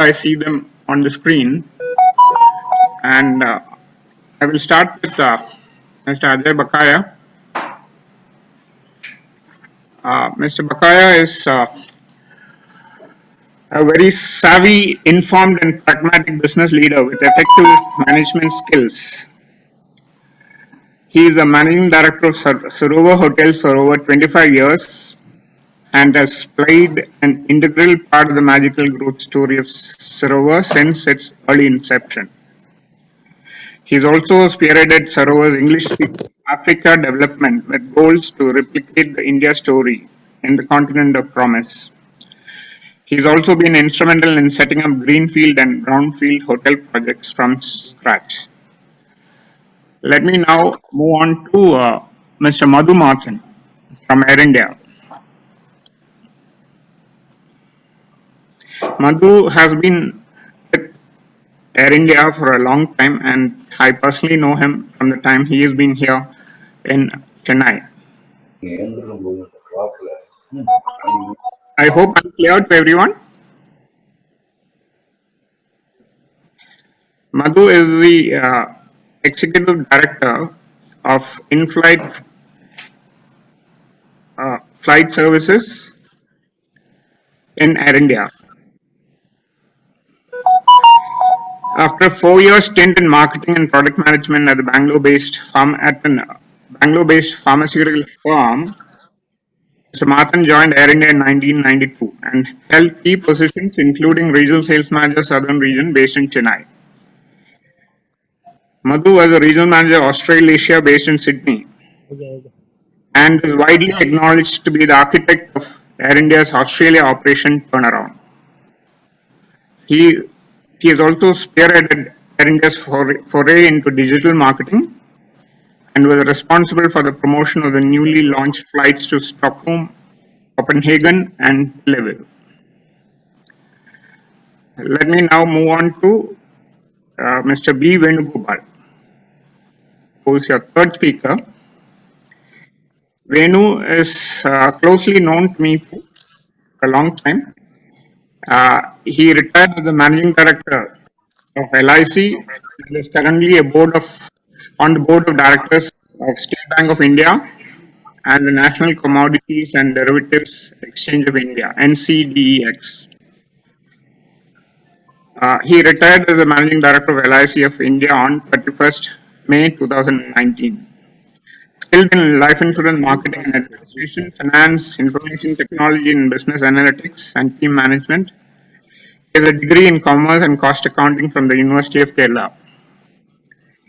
I see them on the screen. And I will start with Mr. Ajay Bakaya. Mr. Bakaya is a very savvy, informed, and pragmatic business leader with effective management skills. He is the managing director of Sarovar Hotels for over 25 years and has played an integral part of the magical growth story of Sarovar since its early inception. He has also spearheaded Sarovar's English-speaking Africa development with goals to replicate the India story in the continent of promise. He has also been instrumental in setting up greenfield and brownfield hotel projects from scratch. Let me now move on to Mr. Madhu Martin from Air India. Madhu has been with Air India for a long time, and I personally know him from the time he has been here in Chennai. I hope I'm clear to everyone. Madhu is the executive director of in-flight flight services in Air India. After a 4-year stint in marketing and product management at the Bangalore-based pharmaceutical firm, Mr. Martin joined Air India in 1992 and held key positions including regional sales manager Southern Region based in Chennai. Madhu was a regional manager Australasia based in Sydney and is widely acknowledged to be the architect of Air India's Australia operation turnaround. He has also spearheaded Air India's foray into digital marketing and was responsible for the promotion of the newly launched flights to Stockholm, Copenhagen, and Tel Aviv. Let me now move on to Mr. B. Venugopal, who is your third speaker. Venu is closely known to me for a long time. He retired as the managing director of LIC and is currently on the board of directors of State Bank of India and the National Commodities and Derivatives Exchange of India (NCDEX). He retired as the managing director of LIC of India on 31st May 2019. Skilled in life insurance marketing and administration, finance, information technology and business analytics, and team management. He has a degree in commerce and cost accounting from the University of Kerala.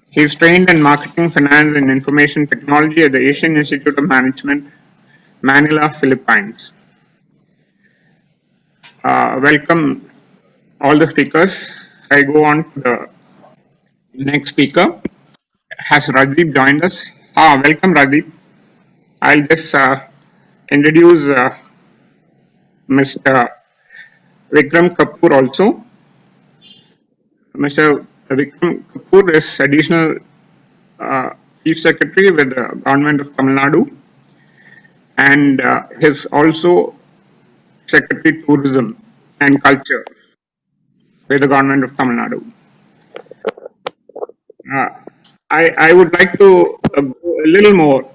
He is trained in marketing, finance, and information technology at the Asian Institute of Management, Manila, Philippines. Welcome all the speakers. I go on to the next speaker. Has Rajeev joined us? Welcome, Rajeev. I'll just introduce Mr. Vikram Kapoor also. Mr. Vikram Kapoor is Additional Chief Secretary with the Government of Tamil Nadu and is also Secretary Tourism and Culture with the Government of Tamil Nadu. I would like to go a little more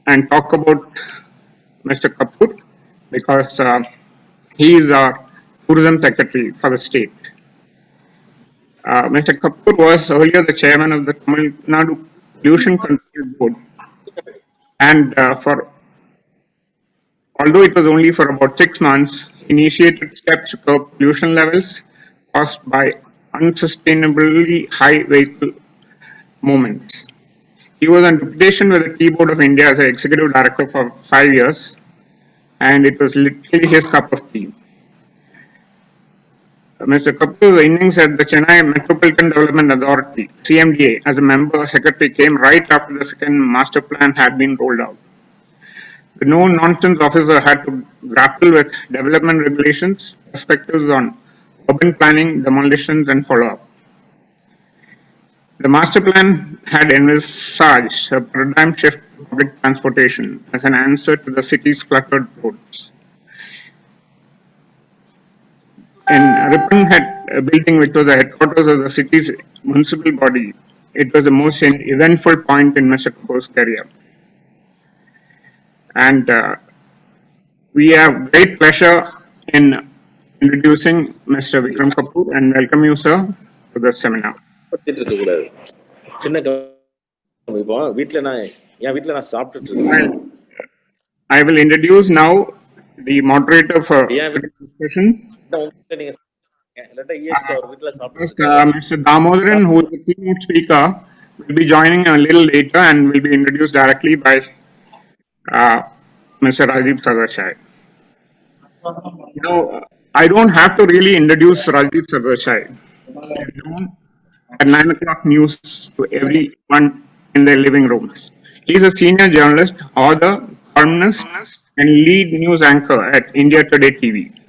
and talk about Mr. Kapoor because he is our Tourism Secretary for the state. Mr. Kapoor was earlier the chairman of the Tamil Nadu Pollution Control Board, and although it was only for about 6 months, initiated steps to curb pollution levels caused by unsustainably high vehicle movements. He was on deputation with the Tea Board of India as an executive director for 5 years, and it was literally his cup of tea. Mr. Kapoor's innings at the Chennai Metropolitan Development Authority, CMDA, as a member secretary came right after the second master plan had been rolled out. The no-nonsense officer had to grapple with development regulations, perspectives on urban planning, demolitions, and follow-up. The master plan had envisaged a paradigm shift to public transportation as an answer to the city's cluttered roads. In Ripon had building which was the headquarters of the city's municipal body. It was the most eventful point in Mr. Kapoor's career. And we have great pleasure in introducing Mr. Vikram Kapoor and welcome you, sir, to the seminar. I will introduce now the moderator for today's discussion. Mr. Damodaran, who is the keynote speaker, will be joining a little later and will be introduced directly by Mr. Rajiv Sarvachai. Now, I don't have to really introduce Rajiv Sarvachai. He's known at 9 o'clock news to everyone in their living rooms. He's a senior journalist, author, columnist, and lead news anchor at India Today TV. He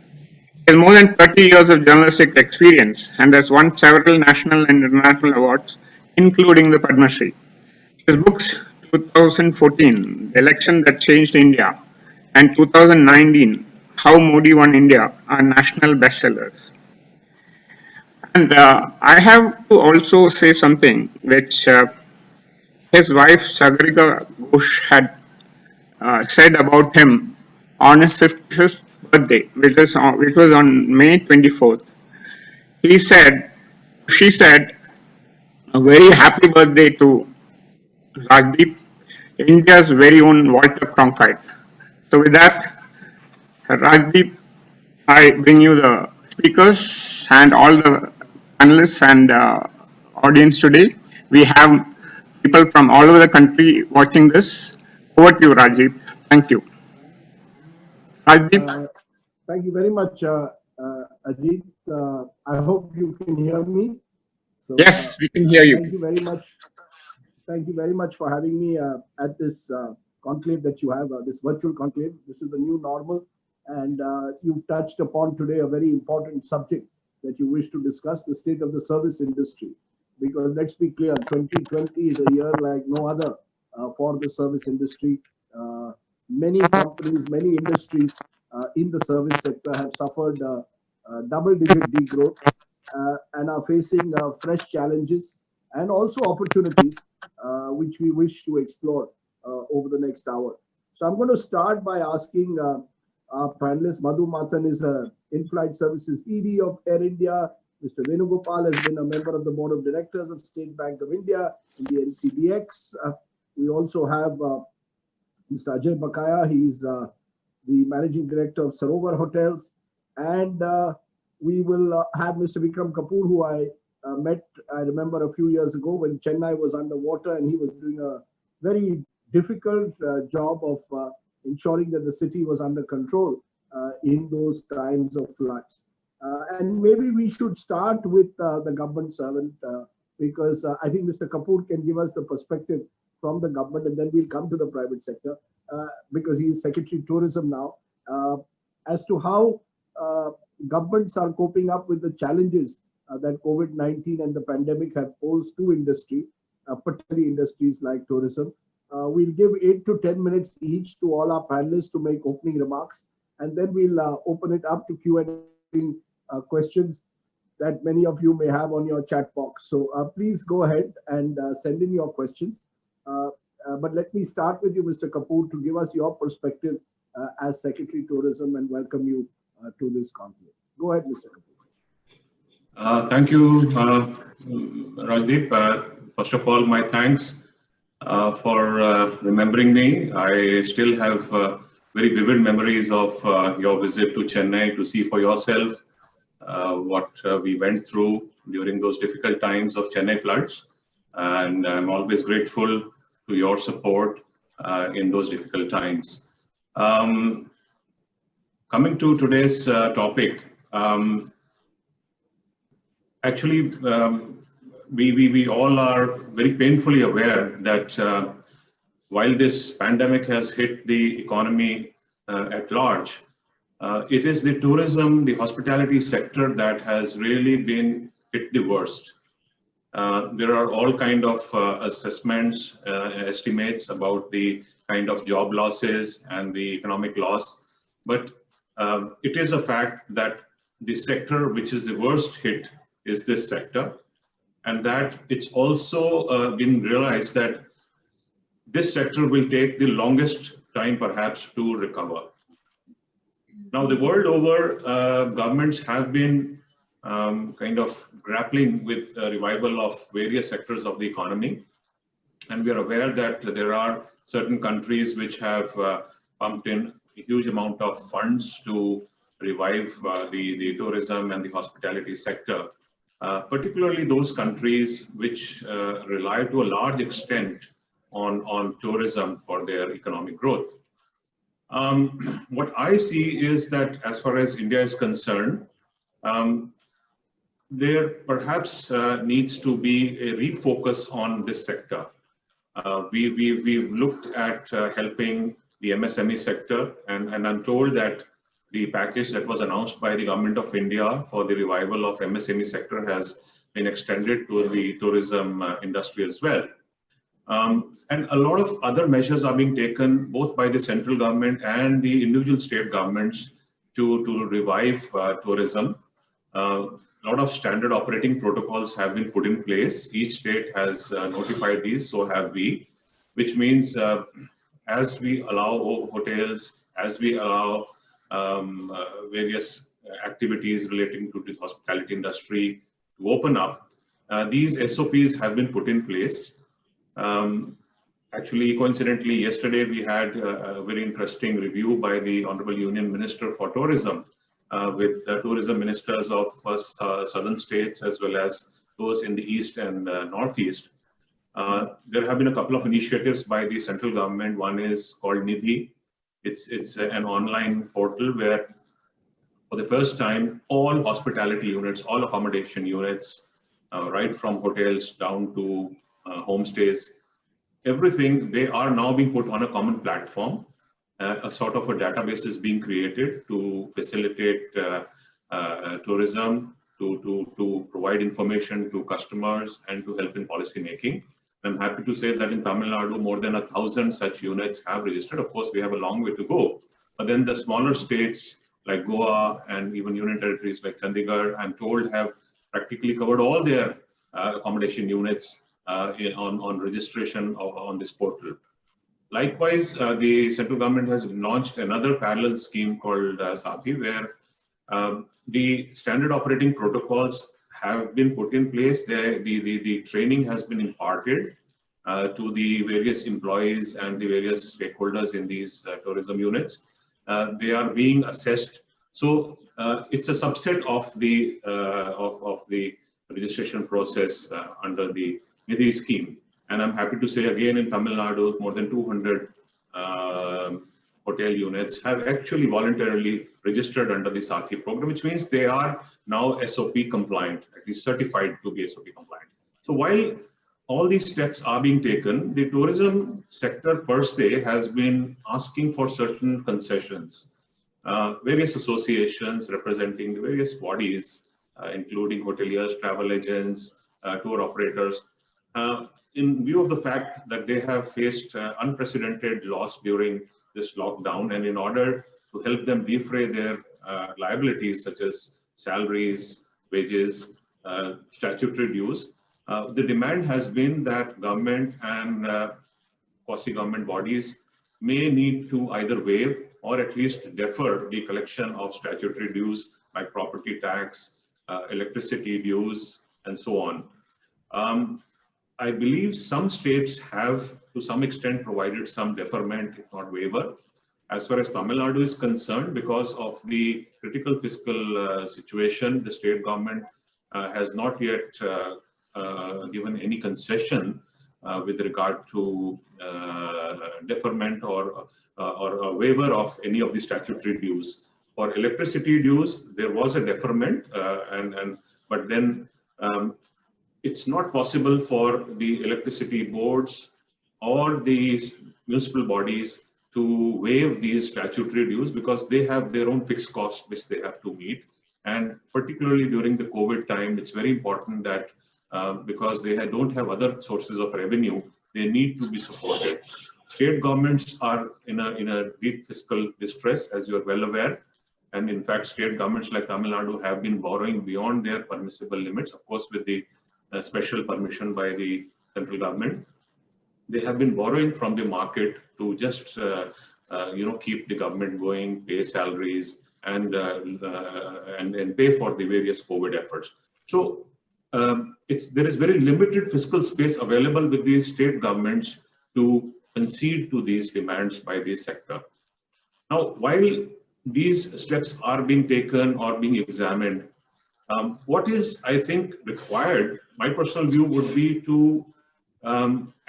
has more than 30 years of journalistic experience and has won several national and international awards, including the Padma Shri. His books, 2014, The Election That Changed India, and 2019, How Modi Won India, are national bestsellers. And I have to also say something which his wife Sagarika Ghosh had said about him on his 55th birthday, which was on May 24th. She said, a very happy birthday to Rajdeep, India's very own Walter Cronkite. So with that, Rajdeep, I bring you the speakers and all the panelists and audience today. We have people from all over the country watching this. Over to you, Rajdeep. Thank you. Rajdeep. Thank you very much, Ajit. I hope you can hear me. So, yes, we can hear you. Thank you very much. Thank you very much for having me at this conclave that you have, this virtual conclave. This is the new normal. And you've touched upon today a very important subject that you wish to discuss, the state of the service industry. Because let's be clear, 2020 is a year like no other for the service industry. Many companies, many industries in the service sector have suffered double-digit degrowth and are facing fresh challenges and also opportunities which we wish to explore over the next hour. So I'm going to start by asking our panelist. Madhu Martin is a in-flight services ED of Air India. Mr. Venugopal has been a member of the board of directors of State Bank of India in the NCDX. We also have Mr. Ajay Bakaya. He's the managing director of Sarovar Hotels. And we will have Mr. Vikram Kapoor, who I met, I remember a few years ago when Chennai was underwater and he was doing a very difficult job of ensuring that the city was under control in those times of floods. And maybe we should start with the government servant because I think Mr. Kapoor can give us the perspective from the government, and then we'll come to the private sector because he is Secretary Tourism now, as to how governments are coping up with the challenges that COVID-19 and the pandemic have posed to industry, particularly industries like tourism. We'll give 8 to 10 minutes each to all our panelists to make opening remarks, and then we'll open it up to Q&A questions that many of you may have on your chat box. So please go ahead and send in your questions. But let me start with you, Mr. Kapoor, to give us your perspective as Secretary Tourism and welcome you to this conclave. Go ahead, Mr. Kapoor. Thank you, Rajdeep. First of all, my thanks for remembering me. I still have very vivid memories of your visit to Chennai to see for yourself what we went through during those difficult times of Chennai floods. And I'm always grateful to your support in those difficult times. Coming to today's topic, actually, we all are very painfully aware that while this pandemic has hit the economy at large, it is the tourism, the hospitality sector that has really been hit the worst. There are all kind of assessments, estimates about the kind of job losses and the economic loss. But it is a fact that the sector which is the worst hit is this sector, and that it's also been realized that this sector will take the longest time perhaps to recover. Now, the world over, governments have been kind of grappling with a revival of various sectors of the economy. And we are aware that there are certain countries which have pumped in a huge amount of funds to revive the tourism and the hospitality sector, particularly those countries which rely to a large extent on tourism for their economic growth. What I see is that as far as India is concerned, there perhaps needs to be a refocus on this sector. We've looked at helping the MSME sector, and I'm told that the package that was announced by the Government of India for the revival of MSME sector has been extended to the tourism industry as well. And a lot of other measures are being taken both by the central government and the individual state governments to revive tourism. A lot of standard operating protocols have been put in place. Each state has notified these, so have we, which means as we allow hotels, as we allow various activities relating to the hospitality industry to open up, these SOPs have been put in place. Actually, coincidentally, yesterday we had a very interesting review by the Honorable Union Minister for Tourism with tourism ministers of southern states as well as those in the east and northeast. There have been a couple of initiatives by the central government. One is called Nidhi. It's an online portal where, for the first time, all hospitality units, all accommodation units, right from hotels down to homestays, everything, they are now being put on a common platform. A sort of a database is being created to facilitate tourism, to provide information to customers and to help in policy making. I'm happy to say that in Tamil Nadu, more than 1,000 such units have registered. Of course, we have a long way to go. But then the smaller states like Goa and even union territories like Chandigarh, I'm told, have practically covered all their accommodation units on registration on this portal. Likewise, the central government has launched another parallel scheme called Sathi, where the standard operating protocols have been put in place. The training has been imparted to the various employees and the various stakeholders in these tourism units. They are being assessed. So it's a subset of the registration process under the Nidhi scheme. And I'm happy to say again in Tamil Nadu, more than 200 hotel units have actually voluntarily registered under the Sathi program, which means they are now SOP compliant, at least certified to be SOP compliant. So while all these steps are being taken, the tourism sector per se has been asking for certain concessions. Various associations representing the various bodies, including hoteliers, travel agents, tour operators, in view of the fact that they have faced unprecedented loss during this lockdown, and in order to help them defray their liabilities such as salaries, wages, statutory dues, the demand has been that government and quasi-government bodies may need to either waive or at least defer the collection of statutory dues like property tax, electricity dues, and so on. I believe some states have, to some extent, provided some deferment, if not waiver. As far as Tamil Nadu is concerned, because of the critical fiscal situation, the state government has not yet given any concession with regard to deferment or a waiver of any of the statutory dues. For electricity dues, there was a deferment, but then it's not possible for the electricity boards or the municipal bodies to waive these statutory dues because they have their own fixed costs which they have to meet. And particularly during the COVID time, it's very important that because they don't have other sources of revenue, they need to be supported. State governments are in a deep fiscal distress, as you are well aware. And in fact, state governments like Tamil Nadu have been borrowing beyond their permissible limits, of course, with the special permission by the central government. They have been borrowing from the market to just keep the government going, pay salaries, and pay for the various COVID efforts. So there is very limited fiscal space available with these state governments to concede to these demands by the sector. Now, while these steps are being taken or being examined, what is, I think, required, my personal view would be to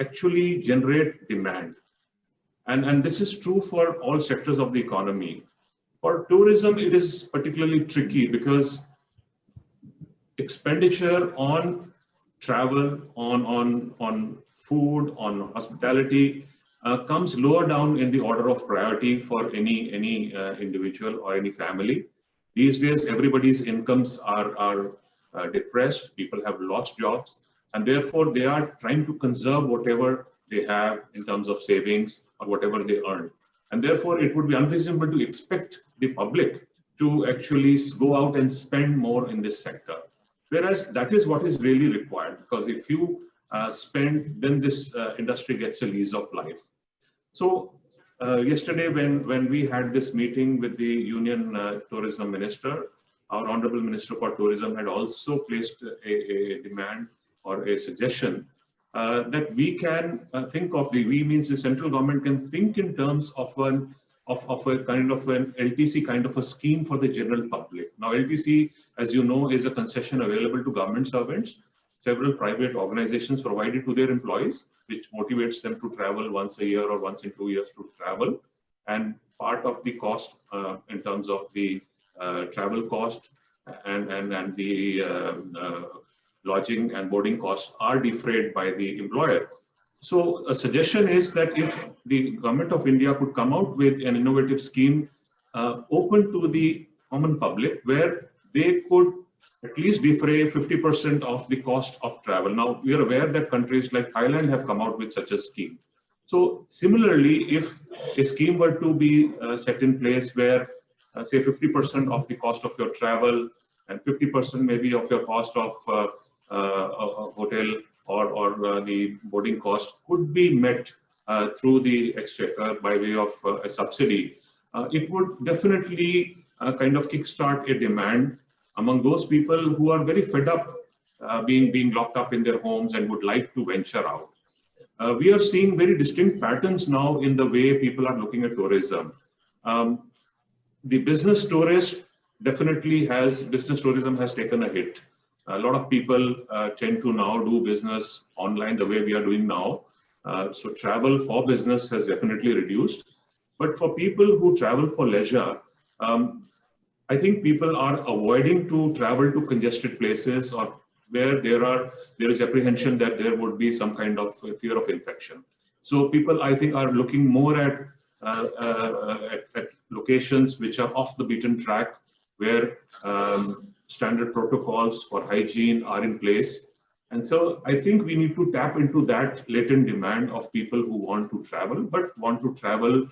actually generate demand. And this is true for all sectors of the economy. For tourism, it is particularly tricky because expenditure on travel, on food, on hospitality comes lower down in the order of priority for any individual or any family. These days, everybody's incomes are depressed. People have lost jobs, and therefore they are trying to conserve whatever they have in terms of savings or whatever they earn. And therefore, it would be unreasonable to expect the public to actually go out and spend more in this sector. Whereas that is what is really required, because if you spend, then this industry gets a lease of life. So yesterday, when we had this meeting with the Union Tourism Minister, our Honorable Minister for Tourism had also placed a demand or a suggestion that we can think of we means the central government can think in terms of a kind of an LTC kind of a scheme for the general public. Now, LTC, as you know, is a concession available to government servants. Several private organizations provide it to their employees, which motivates them to travel once a year or once in 2 years to travel. And part of the cost in terms of the travel cost and the lodging and boarding costs are defrayed by the employer. So a suggestion is that if the government of India could come out with an innovative scheme open to the common public, where they could at least defray 50% of the cost of travel. Now, we are aware that countries like Thailand have come out with such a scheme. So similarly, if a scheme were to be set in place where, say, 50% of the cost of your travel and 50% maybe of your cost of a hotel or the boarding cost could be met through the exchequer by way of a subsidy, it would definitely kind of kickstart a demand among those people who are very fed up being locked up in their homes and would like to venture out. We are seeing very distinct patterns now in the way people are looking at tourism. The business tourism has taken a hit. A lot of people tend to now do business online the way we are doing now. So travel for business has definitely reduced. But for people who travel for leisure, I think people are avoiding to travel to congested places or where there is apprehension that there would be some kind of fear of infection. So people, I think, are looking more at locations which are off the beaten track, where standard protocols for hygiene are in place. And so I think we need to tap into that latent demand of people who want to travel, but want to travel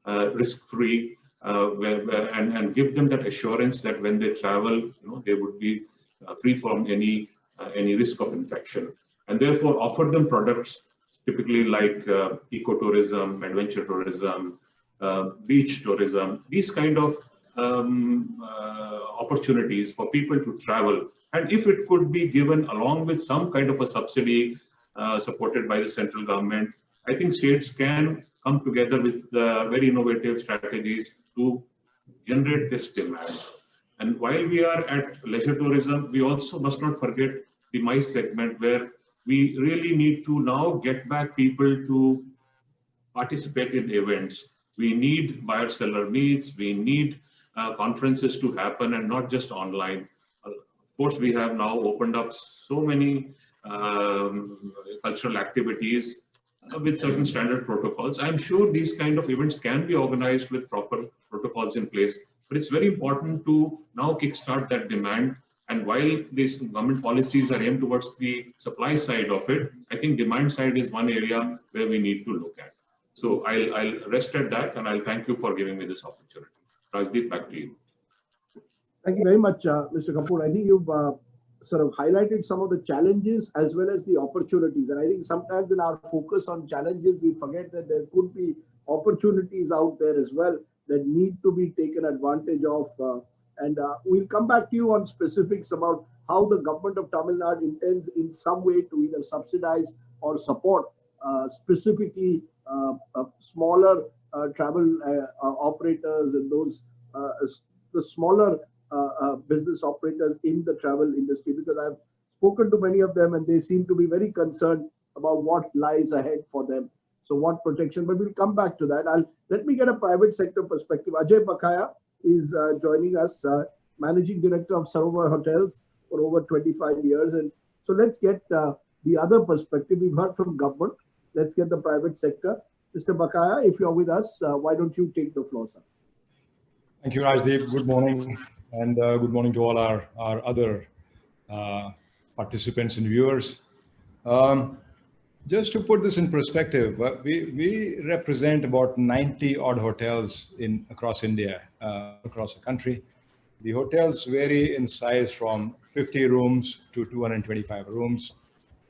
risk-free, and give them that assurance that when they travel, they would be free from any risk of infection. And therefore offer them products typically like ecotourism, adventure tourism, beach tourism, these kind of opportunities for people to travel. And if it could be given along with some kind of a subsidy supported by the central government, I think states can come together with very innovative strategies to generate this demand. And while we are at leisure tourism, we also must not forget the MICE segment, where we really need to now get back people to participate in events. We need buyer-seller meets, we need conferences to happen, and not just online. Of course, we have now opened up so many cultural activities with certain standard protocols. I'm sure these kind of events can be organized with proper protocols in place, but it's very important to now kickstart that demand. And while these government policies are aimed towards the supply side of it, I think demand side is one area where we need to look at. So I'll rest at that, and I'll thank you for giving me this opportunity. Rajdeep, back to you. Thank you very much, Mr. Kapoor. I think you've sort of highlighted some of the challenges as well as the opportunities. And I think sometimes in our focus on challenges, we forget that there could be opportunities out there as well that need to be taken advantage of. And we'll come back to you on specifics about how the government of Tamil Nadu intends in some way to either subsidize or support specifically smaller travel operators and those the smaller business operators in the travel industry, because I've spoken to many of them and they seem to be very concerned about what lies ahead for them. So what protection, but we'll come back to that. Let me get a private sector perspective. Ajay Bakaya is joining us, Managing Director of Sarovar Hotels for over 25 years. And so let's get the other perspective. We've heard from government. Let's get the private sector. Mr. Bakaya, if you're with us, why don't you take the floor, sir? Thank you, Rajdeep. Good morning, and good morning to all our other participants and viewers. Just to put this in perspective, we represent about 90 odd hotels across India, across the country. The hotels vary in size from 50 rooms to 225 rooms.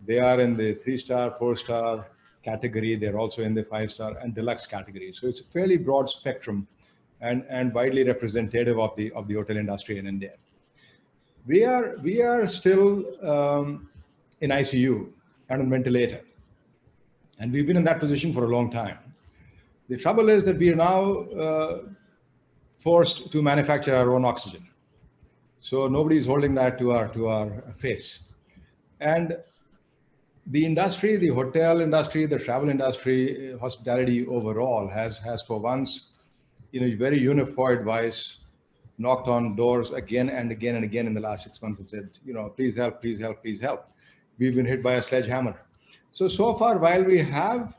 They are in the 3-star, 4-star category. They're also in the 5-star and deluxe category. So it's a fairly broad spectrum and widely representative of the hotel industry in India. We are still in ICU and on ventilator, and we've been in that position for a long time. The trouble is that we are now forced to manufacture our own oxygen, so nobody's holding that to our face. And the industry, the hotel industry, the travel industry, hospitality overall has for once, very unified voice, knocked on doors again and again and again in the last 6 months and said, please help, please help, please help. We've been hit by a sledgehammer. So far, while we have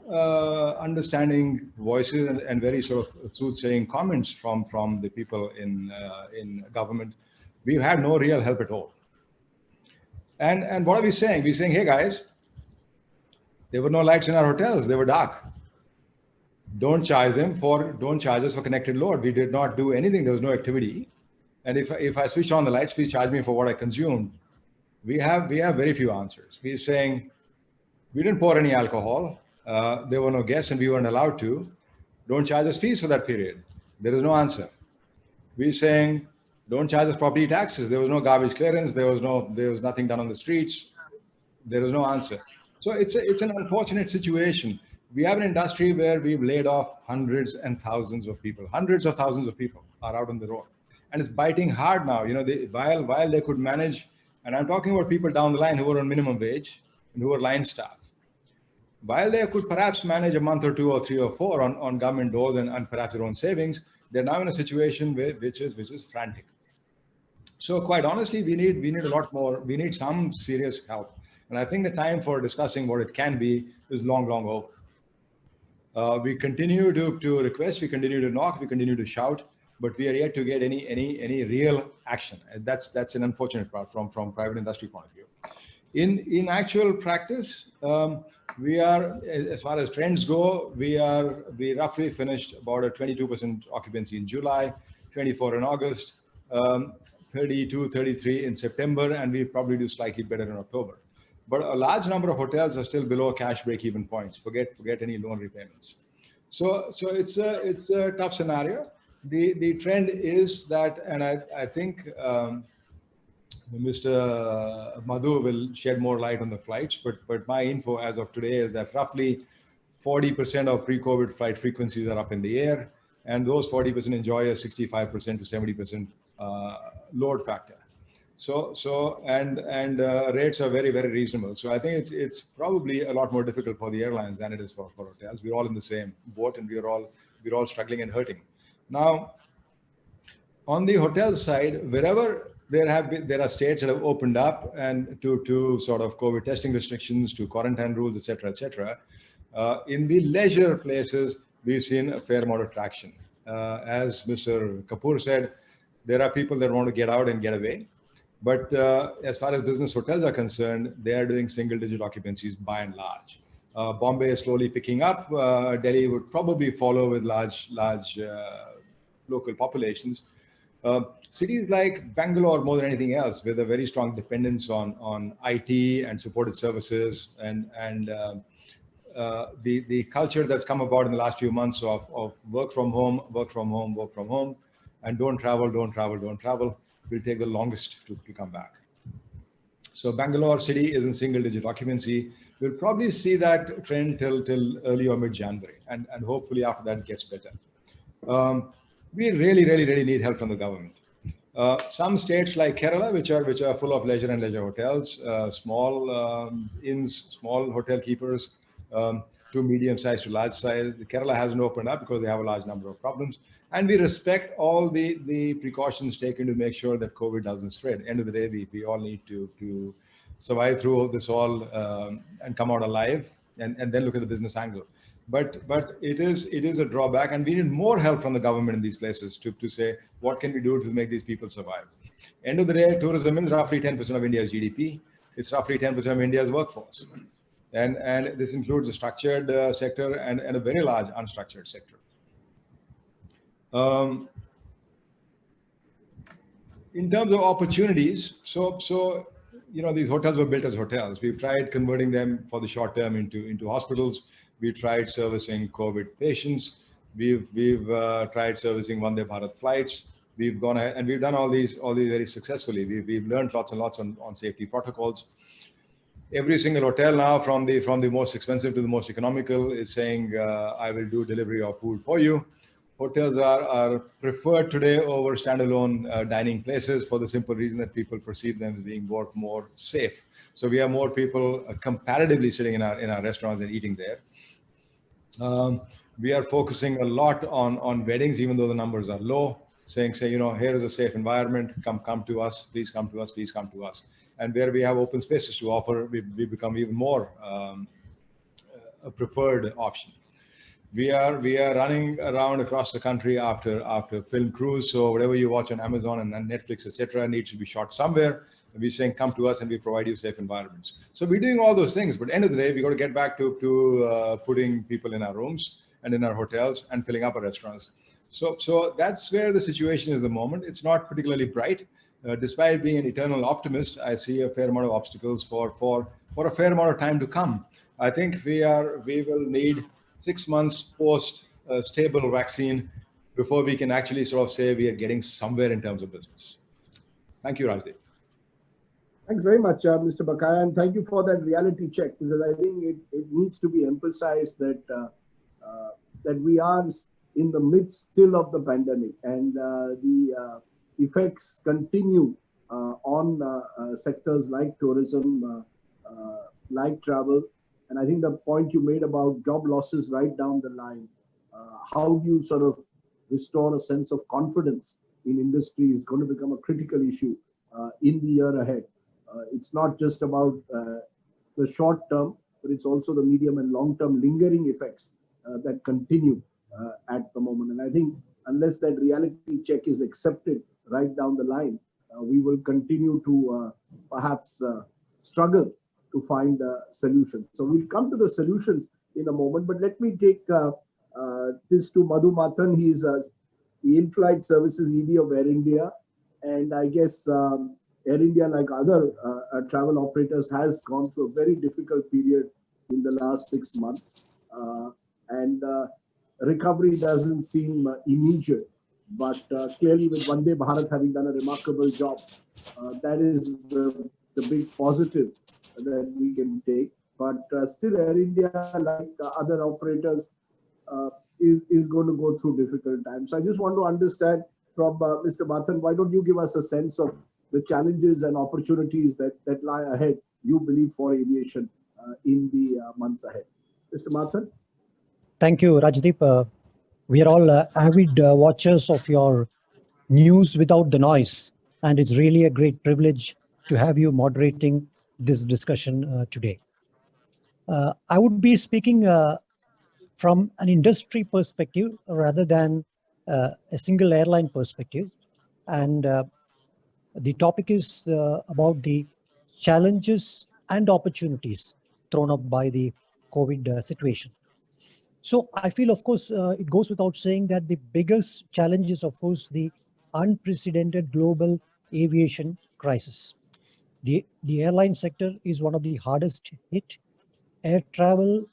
understanding voices and very sort of soothsaying comments from the people in government, we've had no real help at all. And what are we saying? We're saying, hey guys, there were no lights in our hotels. They were dark. Don't charge us for connected load. We did not do anything. There was no activity. And if I switch on the lights, please charge me for what I consumed. We have very few answers. We're saying we didn't pour any alcohol. There were no guests and we weren't allowed to. Don't charge us fees for that period. There is no answer. We're saying don't charge us property taxes. There was no garbage clearance. There was nothing done on the streets. There is no answer. So it's an unfortunate situation. We have an industry where we've laid off hundreds of thousands of people. Hundreds of thousands of people are out on the road, and it's biting hard now. While they could manage, and I'm talking about people down the line who were on minimum wage and who were line staff. While they could perhaps manage a month or two or three or four on government doles and perhaps their own savings, they're now in a situation which is frantic. So quite honestly, we need a lot more. We need some serious help, and I think the time for discussing what it can be is long over. We continue to request, we continue to knock, we continue to shout, but we are yet to get any real action. And that's an unfortunate part from private industry point of view. In actual practice, we are, as far as trends go, we roughly finished about a 22% occupancy in July, 24 in August, 32, 33 in September, and we probably do slightly better in October. But a large number of hotels are still below cash break-even points. Forget any loan repayments. So it's a tough scenario. The trend is that, and I think Mr. Madhu will shed more light on the flights. But my info as of today is that roughly 40% of pre-COVID flight frequencies are up in the air, and those 40% enjoy a 65% to 70% load factor. So rates are very, very reasonable. So I think it's probably a lot more difficult for the airlines than it is for hotels. We're all in the same boat, and we're all struggling and hurting. Now, on the hotel side, wherever there are states that have opened up and to sort of COVID testing restrictions, to quarantine rules, etc., etc. In the leisure places, we've seen a fair amount of traction. As Mr. Kapoor said, there are people that want to get out and get away. But as far as business hotels are concerned, they are doing single-digit occupancies by and large. Bombay is slowly picking up. Delhi would probably follow with large local populations. cities like Bangalore, more than anything else, with a very strong dependence on IT and supported services, and the culture that's come about in the last few months of work from home, work from home, work from home, and don't travel, don't travel, don't travel, will take the longest to come back. So Bangalore city is in single-digit occupancy. We'll probably see that trend till early or mid-January, and hopefully after that it gets better. We really need help from the government. Some states like Kerala, which are full of leisure and leisure hotels, small inns, small hotel keepers, to medium-sized to large size. Kerala hasn't opened up because they have a large number of problems. And we respect all the precautions taken to make sure that COVID doesn't spread. End of the day, we all need to survive through this all and come out alive, and then look at the business angle. But it is a drawback, and we need more help from the government in these places to say, what can we do to make these people survive? End of the day, tourism is roughly 10% of India's GDP. It's roughly 10% of India's workforce. And this includes a structured sector and a very large unstructured sector. In terms of opportunities, so these hotels were built as hotels. We've tried converting them for the short term into hospitals. We've tried servicing COVID patients. We've tried servicing Vande Bharat flights. We've gone ahead and we've done all these very successfully. We've learned lots and lots on safety protocols. Every single hotel now, from the most expensive to the most economical, is saying, I will do delivery of food for you. Hotels are preferred today over standalone dining places for the simple reason that people perceive them as being more safe. So we have more people comparatively sitting in our restaurants and eating there. We are focusing a lot on weddings, even though the numbers are low, saying, here is a safe environment, come to us, please come to us, please come to us. And where we have open spaces to offer, we become even more a preferred option. We are running around across the country after film crews. So whatever you watch on Amazon and Netflix, etc., needs to be shot somewhere. And we're saying, come to us and we provide you safe environments. So we're doing all those things. But at the end of the day, we got to get back to putting people in our rooms and in our hotels and filling up our restaurants. So that's where the situation is at the moment. It's not particularly bright. Despite being an eternal optimist, I see a fair amount of obstacles for a fair amount of time to come. I think we will need 6 months post stable vaccine before we can actually sort of say we are getting somewhere in terms of business. Thank you, Rajdeep. Thanks very much, Mr. Bakaya, and thank you for that reality check, because I think it needs to be emphasized that that we are in the midst still of the pandemic, and the effects continue on sectors like tourism, like travel. And I think the point you made about job losses right down the line, how do you sort of restore a sense of confidence in industry is going to become a critical issue in the year ahead. It's not just about the short term, but it's also the medium and long term lingering effects that continue at the moment. And I think unless that reality check is accepted right down the line, we will continue to perhaps struggle to find solutions. So we'll come to the solutions in a moment, but let me take this to Madhu Martin. He's the in-flight services ED of Air India. And I guess Air India, like other travel operators, has gone through a very difficult period in the last 6 months. And recovery doesn't seem immediate. But clearly with Vande Bharat having done a remarkable job, that is the big positive that we can take. But still Air India, like other operators, is going to go through difficult times. So I just want to understand from Mr. Martin, why don't you give us a sense of the challenges and opportunities that lie ahead, you believe, for aviation in the months ahead. Mr. Martin? Thank you, Rajdeep. We are all avid watchers of your news without the noise, and it's really a great privilege to have you moderating this discussion today. I would be speaking from an industry perspective rather than a single airline perspective, and the topic is about the challenges and opportunities thrown up by the COVID situation. So I feel, of course, it goes without saying that the biggest challenge is, of course, the unprecedented global aviation crisis. The airline sector is one of the hardest hit. Air travel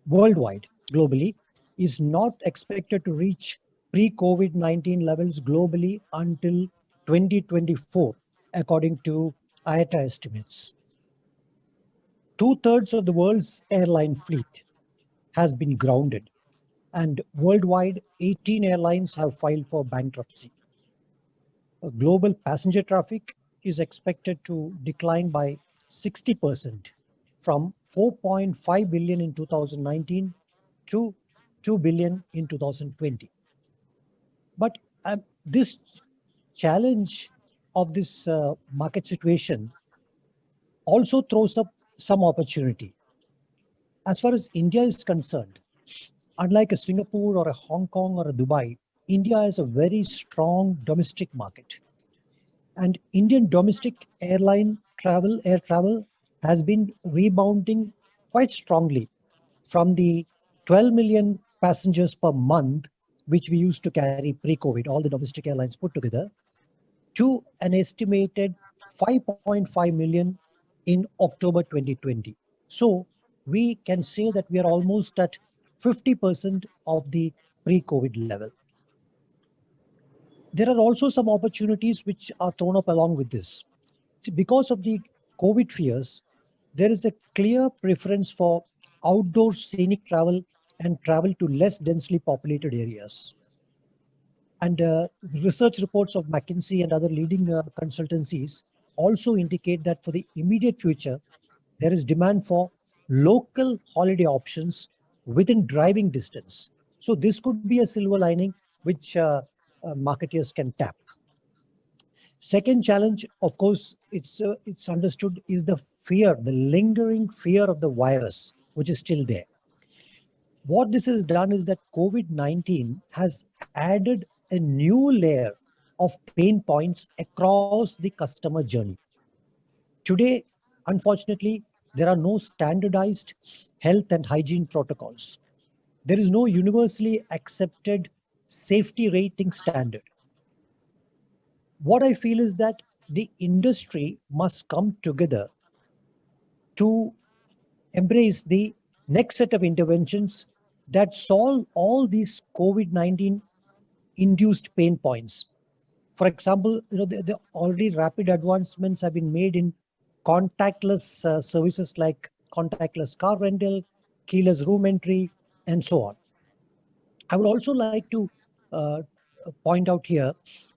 worldwide, globally, is not expected to reach pre-COVID-19 levels globally until 2024, according to IATA estimates. Two-thirds of the world's airline fleet has been grounded, and worldwide, 18 airlines have filed for bankruptcy. Global passenger traffic is expected to decline by 60% from 4.5 billion in 2019 to 2 billion in 2020. But this challenge of this market situation also throws up some opportunity. As far as India is concerned, unlike a Singapore or a Hong Kong or a Dubai, India is a very strong domestic market. And Indian domestic air travel has been rebounding quite strongly from the 12 million passengers per month, which we used to carry pre-COVID, all the domestic airlines put together, to an estimated 5.5 million in October 2020. So we can say that we are almost at 50% of the pre-COVID level. There are also some opportunities which are thrown up along with this. See, because of the COVID fears, there is a clear preference for outdoor scenic travel and travel to less densely populated areas. And research reports of McKinsey and other leading consultancies also indicate that for the immediate future, there is demand for local holiday options within driving distance. So this could be a silver lining which marketeers can tap. Second challenge, of course, it's understood, is the fear, the lingering fear of the virus, which is still there. What this has done is that COVID-19 has added a new layer of pain points across the customer journey. Today, unfortunately, there are no standardized health and hygiene protocols. There is no universally accepted safety rating standard. What I feel is that the industry must come together to embrace the next set of interventions that solve all these COVID-19 induced pain points. For example, the already rapid advancements have been made in contactless services like contactless car rental, keyless room entry, and so on. I would also like to point out here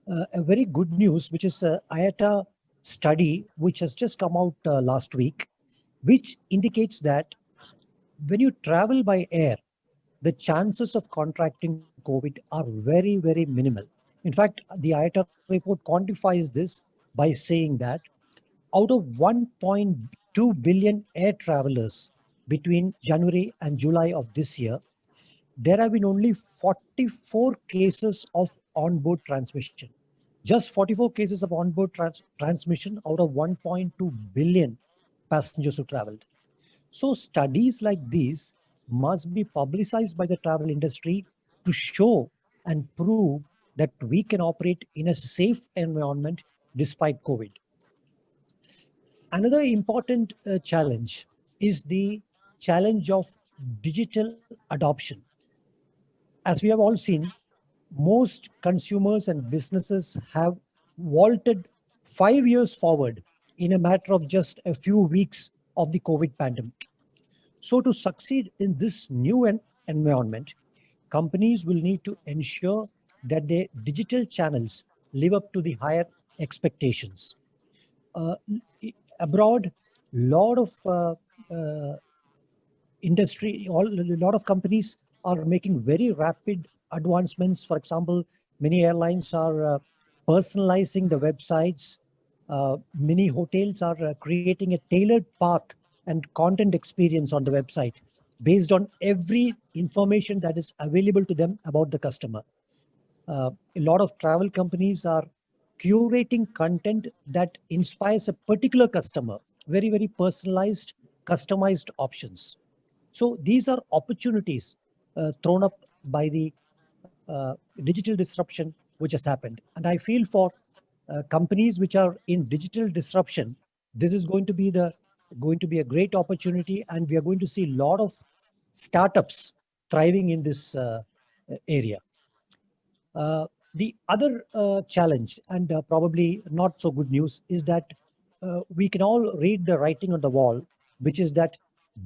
a very good news, which is a IATA study which has just come out last week, which indicates that when you travel by air, the chances of contracting COVID are very, very minimal. In fact, the IATA report quantifies this by saying that out of 1.2 billion air travelers between January and July of this year, there have been only 44 cases of onboard transmission. Just 44 cases of onboard transmission out of 1.2 billion passengers who traveled. So studies like these must be publicized by the travel industry to show and prove that we can operate in a safe environment despite COVID. Another important challenge is the challenge of digital adoption. As we have all seen, most consumers and businesses have vaulted 5 years forward in a matter of just a few weeks of the COVID pandemic. So to succeed in this new environment, companies will need to ensure that their digital channels live up to the higher expectations. Abroad, a lot of a lot of companies are making very rapid advancements. For example, many airlines are personalizing the websites. Many hotels are creating a tailored path and content experience on the website based on every information that is available to them about the customer. A lot of travel companies are curating content that inspires a particular customer, very, very personalized, customized options. So these are opportunities thrown up by the digital disruption which has happened. And I feel for companies which are in digital disruption, this is going to be a great opportunity, and we are going to see a lot of startups thriving in this area. The other challenge, and probably not so good news, is that we can all read the writing on the wall, which is that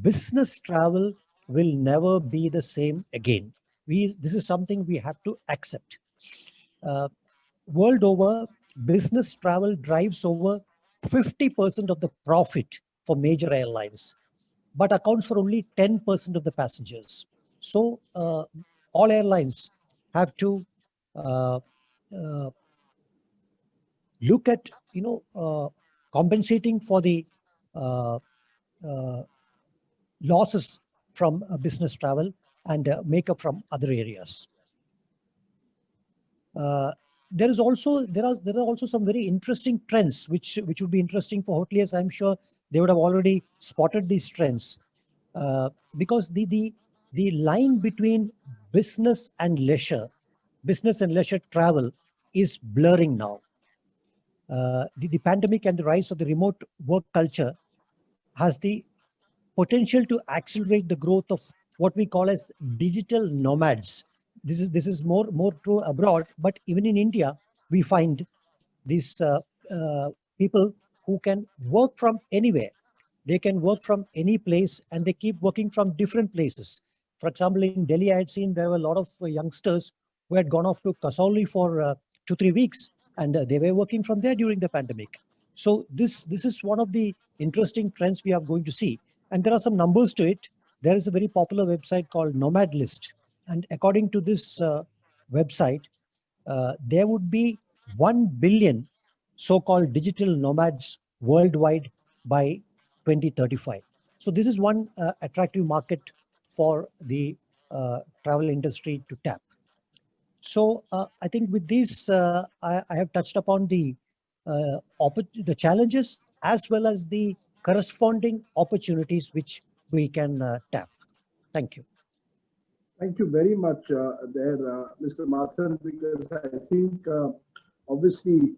business travel will never be the same again. This is something we have to accept. Uh, World over, business travel drives over 50% of the profit for major airlines, but accounts for only 10% of the passengers. So all airlines have to uh, uh, look at compensating for the uh, uh, losses from business travel and make up from other areas. There are also some very interesting trends which would be interesting for hoteliers. I'm sure they would have already spotted these trends, because the line between business and leisure travel is blurring now. The pandemic and the rise of the remote work culture has the potential to accelerate the growth of what we call as digital nomads. This is more true abroad, but even in India, we find these people who can work from anywhere. They can work from any place, and they keep working from different places. For example, in Delhi, I had seen there were a lot of youngsters who had gone off to Kasauli for 2-3 weeks, and they were working from there during the pandemic. So this is one of the interesting trends we are going to see, and there are some numbers to it. There is a very popular website called Nomad List, and according to this website, there would be 1 billion so-called digital nomads worldwide by 2035. So this is one attractive market for the travel industry to tap. So I think with this, I have touched upon the challenges as well as the corresponding opportunities which we can tap. Thank you. Thank you very much Mr. Martin, because I think obviously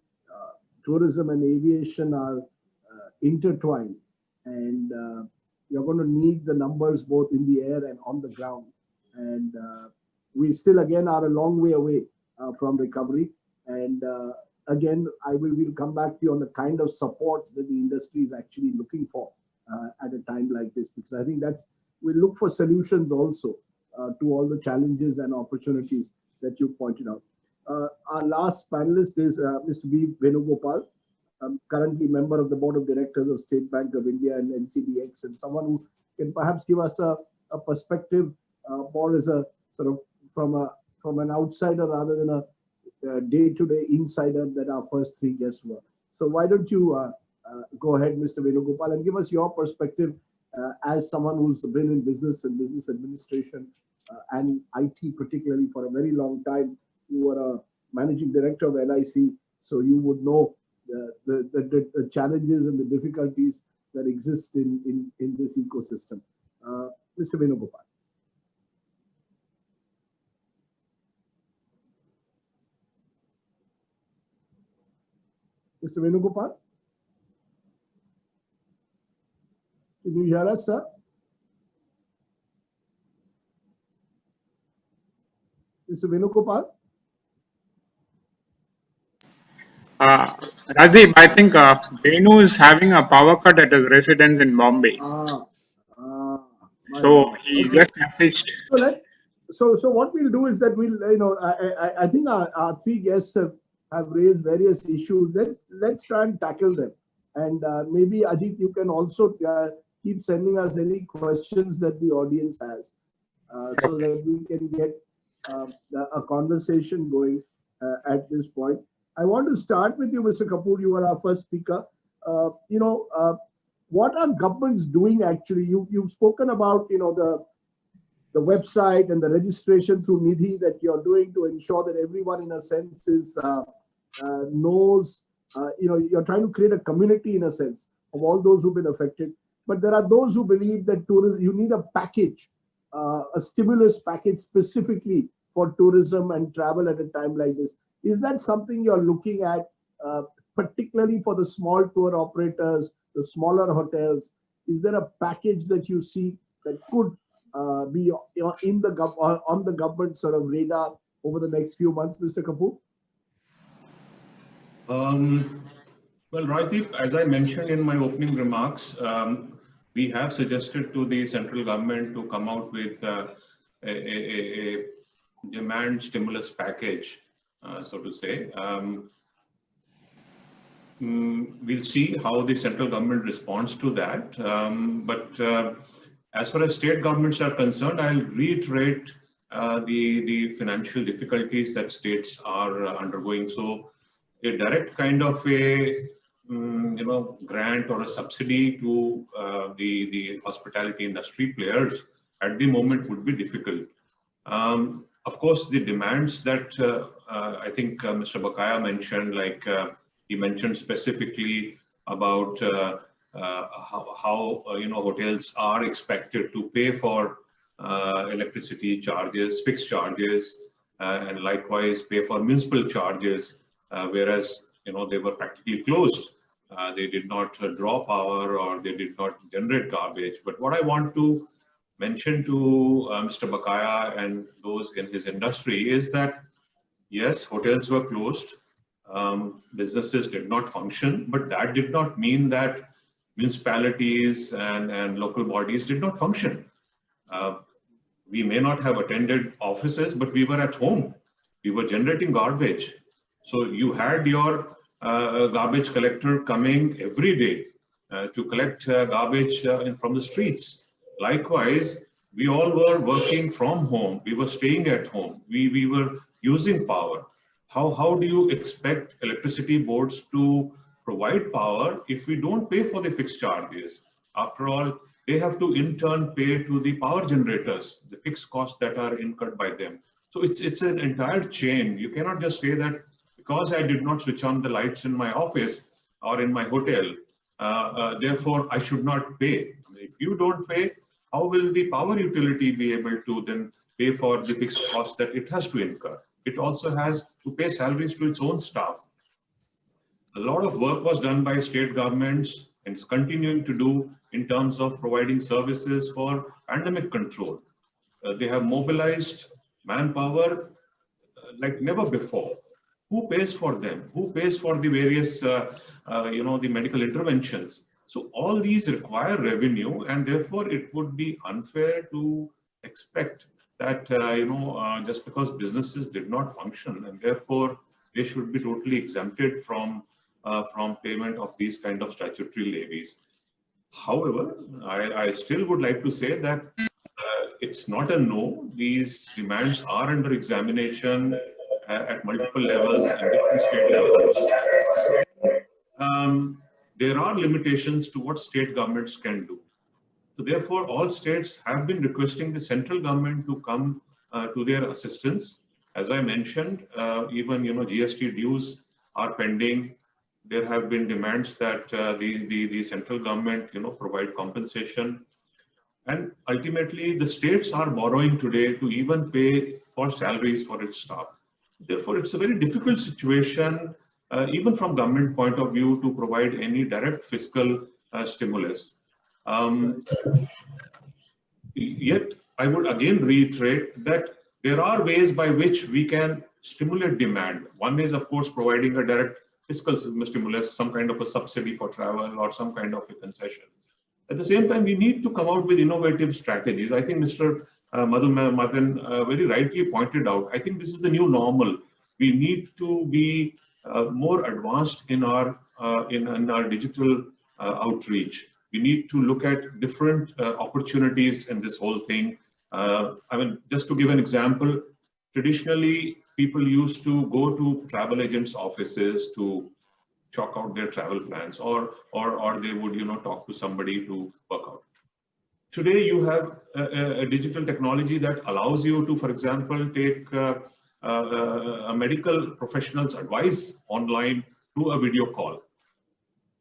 tourism and aviation are intertwined, and you're going to need the numbers both in the air and on the ground. And we still, again, are a long way away from recovery. And again, will come back to you on the kind of support that the industry is actually looking for at a time like this, because I think we look for solutions also to all the challenges and opportunities that you pointed out. Our last panelist is Mr. B. Venugopal, currently member of the board of directors of State Bank of India and NCDX, and someone who can perhaps give us a perspective more as a sort of from an outsider rather than a day-to-day insider that our first three guests were. So why don't you go ahead, Mr. Venugopal, and give us your perspective as someone who's been in business and business administration and IT particularly for a very long time. You were a managing director of LIC, so you would know the challenges and the difficulties that exist in this ecosystem. Mr. Venugopal. Mr. Venugopal? Can you hear us, sir? Mr. Venugopal? Rajdeep, I think Venu is having a power cut at his residence in Bombay. So he just messaged. So what we'll do is that I think our three guests have raised various issues. Let's try and tackle them. And maybe Ajit, you can also keep sending us any questions that the audience has, so that we can get a conversation going at this point. I want to start with you, Mr. Kapoor. You were our first speaker. What are governments doing actually? You've spoken about the website and the registration through Nidhi that you're doing to ensure that everyone, in a sense, knows. You're trying to create a community, in a sense, of all those who've been affected. But there are those who believe that you need a package, a stimulus package specifically for tourism and travel at a time like this. Is that something you're looking at, particularly for the small tour operators, the smaller hotels? Is there a package that you see that could be on the government sort of radar over the next few months, Mr. Kapoor? Well, Rajdeep, as I mentioned in my opening remarks, we have suggested to the central government to come out with a demand stimulus package, so to say. We'll see how the central government responds to that. But as far as state governments are concerned, I'll reiterate the financial difficulties that states are undergoing. So a direct kind of a grant or a subsidy to the hospitality industry players at the moment would be difficult. Of course, the demands that I think Mr. Bakaya mentioned, like he mentioned specifically about how hotels are expected to pay for electricity charges, fixed charges, and likewise pay for municipal charges, whereas they were practically closed. They did not draw power or they did not generate garbage. But what I want to mention to Mr. Bakaya and those in his industry is that yes, hotels were closed, businesses did not function, but that did not mean that municipalities and local bodies did not function. We may not have attended offices, but we were at home. We were generating garbage. So you had your garbage collector coming every day to collect garbage from the streets. Likewise, we all were working from home. We were staying at home. We were using power. How do you expect electricity boards to provide power if we don't pay for the fixed charges? After all, they have to in turn pay to the power generators, the fixed costs that are incurred by them. So it's an entire chain. You cannot just say that because I did not switch on the lights in my office or in my hotel, therefore I should not pay. If you don't pay, how will the power utility be able to then pay for the fixed costs that it has to incur? It also has to pay salaries to its own staff. A lot of work was done by state governments and is continuing to do in terms of providing services for pandemic control. They have mobilized manpower like never before. Who pays for them? Who pays for the various, the medical interventions? So all these require revenue, and therefore it would be unfair to expect that just because businesses did not function, and therefore they should be totally exempted from payment of these kind of statutory levies. However, I still would like to say that it's not a no. These demands are under examination at multiple levels and different state levels. There are limitations to what state governments can do. So therefore, all states have been requesting the central government to come to their assistance. As I mentioned, even GST dues are pending. There have been demands that the central government provide compensation, and ultimately the states are borrowing today to even pay for salaries for its staff. Therefore, it's a very difficult situation, even from government point of view, to provide any direct fiscal stimulus. Yet, I would again reiterate that there are ways by which we can stimulate demand. One is, of course, providing a direct fiscal stimulus, some kind of a subsidy for travel or some kind of a concession. At the same time, we need to come out with innovative strategies. I think Mr. Madhu Martin very rightly pointed out, I think this is the new normal. We need to be more advanced in our digital outreach. We need to look at different opportunities in this whole thing. I mean, just to give an example, traditionally, people used to go to travel agents' offices to chalk out their travel plans, or they would talk to somebody to work out. Today, you have a digital technology that allows you to, for example, take a medical professional's advice online through a video call.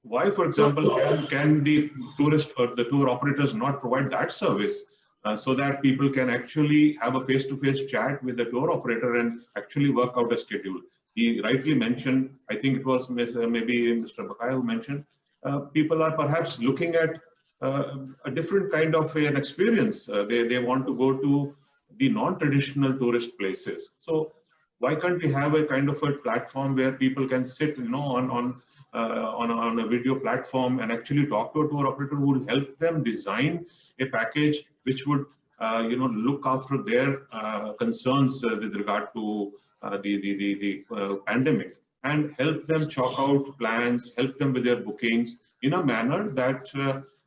Why, for example, can the tourist or the tour operators not provide that service so that people can actually have a face-to-face chat with the tour operator and actually work out a schedule? he rightly mentioned, I think it was maybe Mr. Bakaya who mentioned, people are perhaps looking at a different kind of an experience. They want to go to the non-traditional tourist places. So why can't we have a kind of a platform where people can sit, on a video platform and actually talk to a tour operator who will help them design a package which would, look after their concerns with regard to the pandemic, and help them chalk out plans, help them with their bookings in a manner that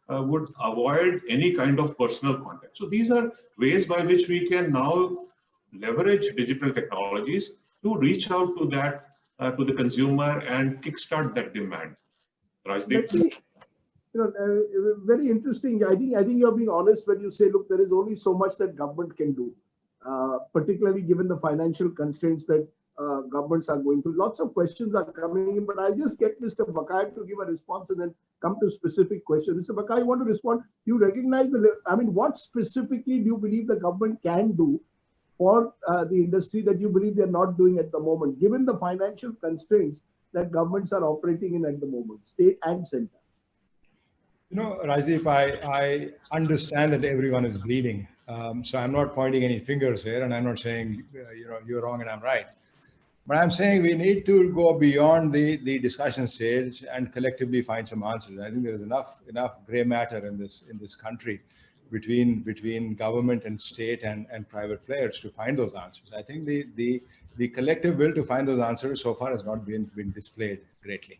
would avoid any kind of personal contact. So these are ways by which we can now leverage digital technologies to reach out to that to the consumer and kickstart that demand. Rajdeep? Let me, very interesting. I think you're being honest when you say, look, there is only so much that government can do, particularly given the financial constraints that governments are going through. Lots of questions are coming in, but I'll just get Mr. Bakaya to give a response and then come to specific questions. Mr. Bakaya, you want to respond? You recognize what specifically do you believe the government can do for the industry that you believe they're not doing at the moment, given the financial constraints that governments are operating in at the moment, state and center? Rajdeep, I understand that everyone is bleeding. So I'm not pointing any fingers here, and I'm not saying, you're wrong and I'm right. But I'm saying we need to go beyond the discussion stage and collectively find some answers. I think there's enough gray matter in this country between government and state and private players to find those answers. I think the collective will to find those answers so far has not been displayed greatly.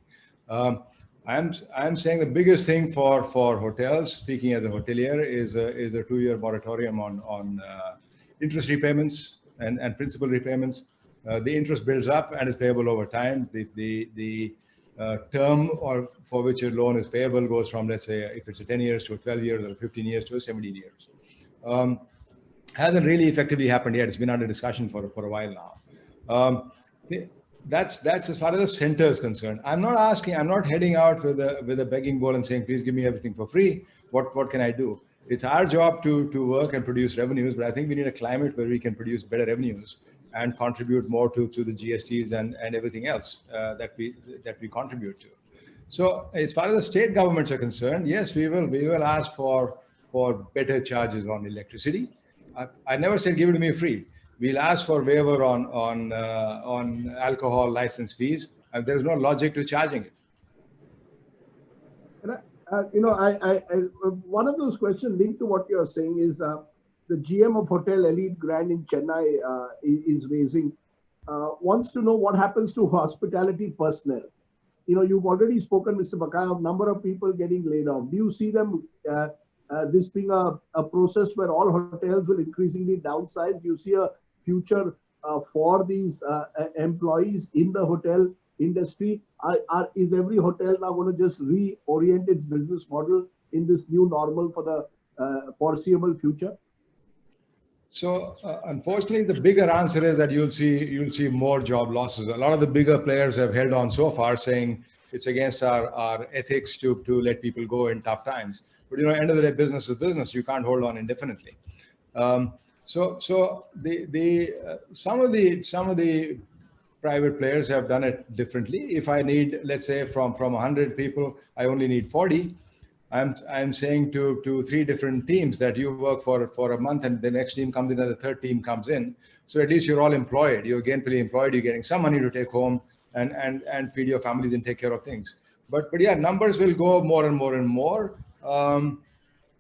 I'm saying the biggest thing for hotels, speaking as a hotelier, is a 2-year moratorium on interest repayments and principal repayments. The interest builds up and is payable over time. The term for which a loan is payable goes from, let's say, if it's a 10 years to a 12 years or 15 years to a 17 years. Hasn't really effectively happened yet. It's been under discussion for a while now. That's as far as the center is concerned. I'm not heading out with a begging bowl and saying, please give me everything for free. What can I do? It's our job to work and produce revenues, but I think we need a climate where we can produce better revenues and contribute more to the GSTs and everything else that we contribute to. So as far as the state governments are concerned, yes, we will ask for better charges on electricity. I never said give it to me free. We'll ask for waiver on alcohol license fees, and there is no logic to charging it. And one of those questions linked to what you're saying is the GM of Hotel Elite Grand in Chennai is raising, wants to know what happens to hospitality personnel. You've already spoken, Mr. Bakaya, of number of people getting laid off. Do you see them this being a process where all hotels will increasingly downsize? Do you see a future for these employees in the hotel industry? Is every hotel now going to just reorient its business model in this new normal for the foreseeable future? So unfortunately, the bigger answer is that you'll see more job losses. A lot of the bigger players have held on so far, saying it's against our ethics to let people go in tough times. But end of the day, business is business. You can't hold on indefinitely. So some of the private players have done it differently. If I need, let's say, from 100 people, I only need 40. I'm saying to 3 different teams that you work for a month, and the next team comes in and the third team comes in. So at least you're all employed. You're gainfully employed. You're getting some money to take home and feed your families and take care of things. But yeah, numbers will go more and more and more.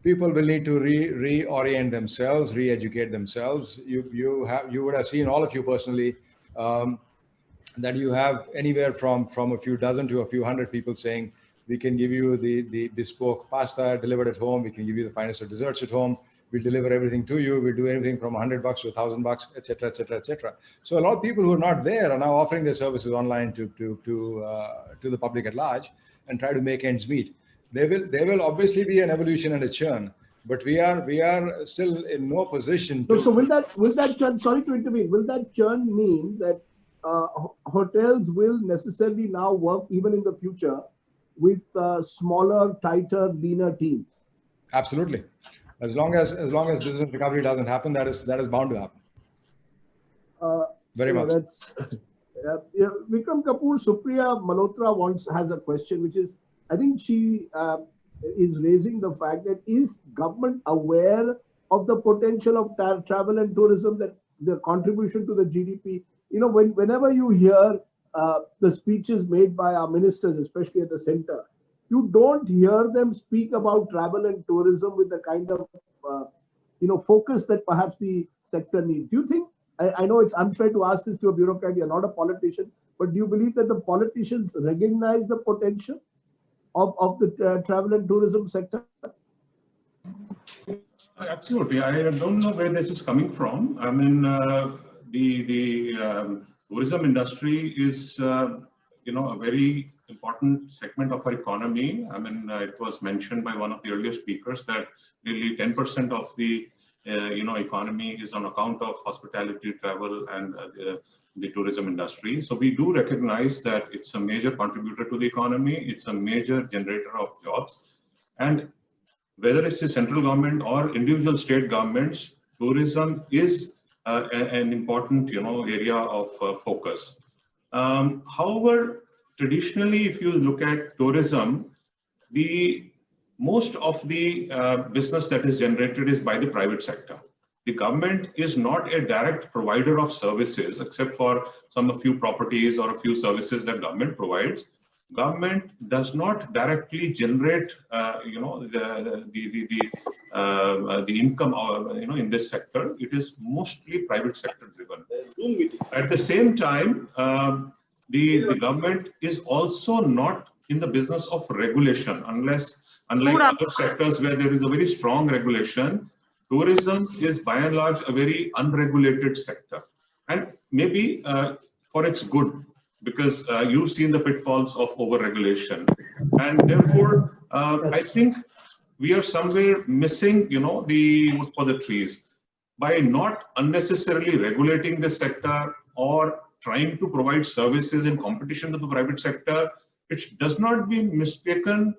People will need to reorient themselves, re-educate themselves. You would have seen, all of you personally, that you have anywhere from a few dozen to a few hundred people saying, we can give you the bespoke pasta delivered at home. We can give you the finest of desserts at home. We'll deliver everything to you. We'll do anything from $100 to $1,000, et cetera, et cetera, et cetera. So a lot of people who are not there are now offering their services online to the public at large and try to make ends meet. There will obviously be an evolution and a churn, but we are still in no position to. So will that churn, sorry to intervene, will that churn mean that hotels will necessarily now work even in the future with smaller, tighter, leaner teams? Absolutely. As long as business recovery doesn't happen, that is bound to happen. Very much. Vikram Kapoor, Supriya Malhotra has a question, which is, I think she is raising the fact that is government aware of the potential of travel and tourism, that the contribution to the GDP. You know, whenever you hear the speeches made by our ministers, especially at the center, you don't hear them speak about travel and tourism with the kind of focus that perhaps the sector needs. Do you think? I know it's unfair to ask this to a bureaucrat. You're not a politician, but do you believe that the politicians recognize the potential of the travel and tourism sector? Absolutely. I don't know where this is coming from. I mean, the tourism industry is, a very important segment of our economy. I mean, it was mentioned by one of the earlier speakers that nearly 10% of the economy is on account of hospitality, travel, and the tourism industry. So we do recognize that it's a major contributor to the economy. It's a major generator of jobs. And whether it's the central government or individual state governments, tourism is an important, area of focus. However, traditionally, if you look at tourism, most of the business that is generated is by the private sector. The government is not a direct provider of services, except for a few properties or a few services that government provides. Government does not directly generate, the income, in this sector. It is mostly private sector driven. At the same time, the government is also not in the business of regulation, unlike other sectors where there is a very strong regulation. Tourism is by and large a very unregulated sector, and maybe for its good, because you've seen the pitfalls of over-regulation, and therefore I think we are somewhere missing, the wood for the trees by not unnecessarily regulating the sector or trying to provide services in competition to the private sector. It does not be mistaken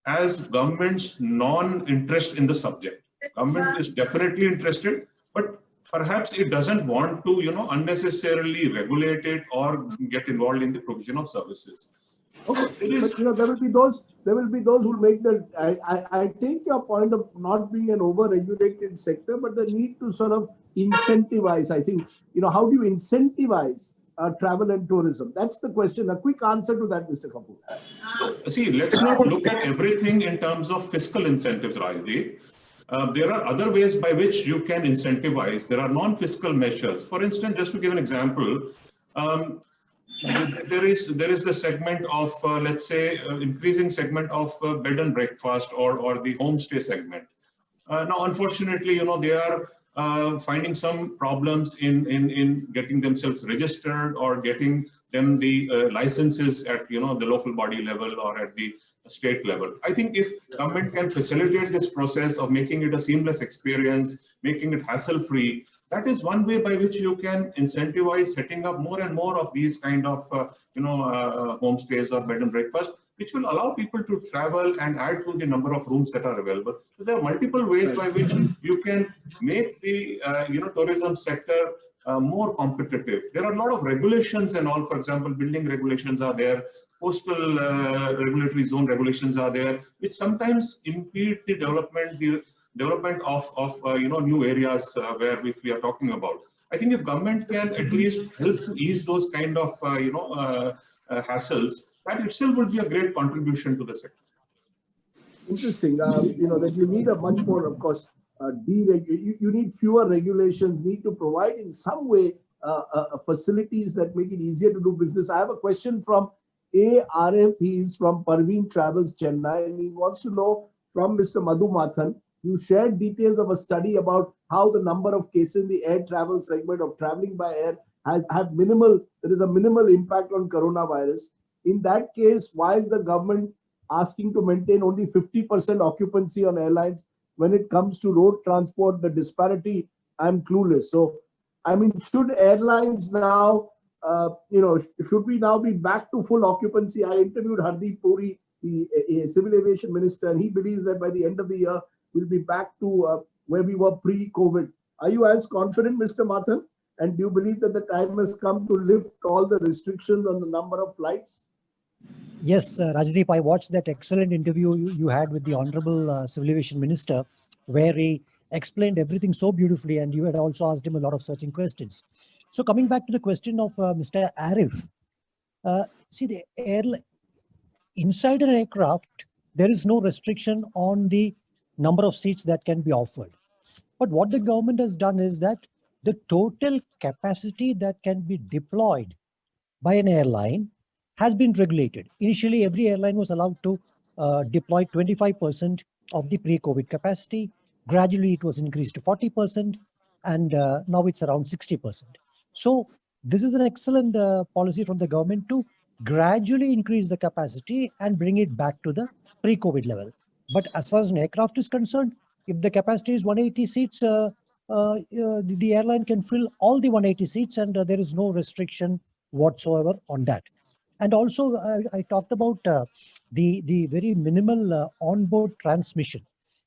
as government's non-interest in the subject. Government is definitely interested, but perhaps it doesn't want to, unnecessarily regulate it or get involved in the provision of services. Okay, but there will be those who make the. I take your point of not being an over-regulated sector, but the need to sort of incentivize. I think, how do you incentivize travel and tourism? That's the question. A quick answer to that, Mr. Kapoor. See, let's not look at everything in terms of fiscal incentives, Rajdeep. There are other ways by which you can incentivize. There are non-fiscal measures. For instance, just to give an example, there is the segment of, let's say, increasing segment of bed and breakfast or the homestay segment. Now, unfortunately, they are finding some problems in getting themselves registered or getting them the licenses at the local body level or at the state level. I think if government can facilitate this process of making it a seamless experience, making it hassle-free, that is one way by which you can incentivize setting up more and more of these kind of homestays or bed and breakfast, which will allow people to travel and add to the number of rooms that are available. So there are multiple ways by which you can make the tourism sector more competitive. There are a lot of regulations and all. For example, building regulations are there, coastal regulatory zone regulations are there, which sometimes impede the development of new areas which we are talking about. I think if government can at least help to ease those kind of hassles, that itself would be a great contribution to the sector. Interesting. That you need a much more, of course, you need fewer regulations, need to provide in some way facilities that make it easier to do business. I have a question from ARF. He's from Parveen Travels, Chennai, and he wants to know from Mr. Madhu Martin. You shared details of a study about how the number of cases in the air travel segment of traveling by air have minimal. There is a minimal impact on coronavirus. In that case, why is the government asking to maintain only 50% occupancy on airlines? When it comes to road transport, the disparity, I'm clueless. So, I mean, should airlines now, should we now be back to full occupancy? I interviewed Hardeep Puri, the civil aviation minister, and he believes that by the end of the year, we'll be back to where we were pre-COVID. Are you as confident, Mr. Martin? And do you believe that the time has come to lift all the restrictions on the number of flights? Yes, Rajdeep, I watched that excellent interview you had with the Honorable Civil Aviation Minister, where he explained everything so beautifully, and you had also asked him a lot of searching questions. So coming back to the question of Mr. Arif, see, inside an aircraft, there is no restriction on the number of seats that can be offered. But what the government has done is that the total capacity that can be deployed by an airline has been regulated. Initially, every airline was allowed to deploy 25% of the pre-COVID capacity. Gradually, it was increased to 40%, and now it's around 60%. So this is an excellent policy from the government to gradually increase the capacity and bring it back to the pre-COVID level. But as far as an aircraft is concerned, if the capacity is 180 seats, the airline can fill all the 180 seats, and there is no restriction whatsoever on that. And also, I talked about the very minimal onboard transmission.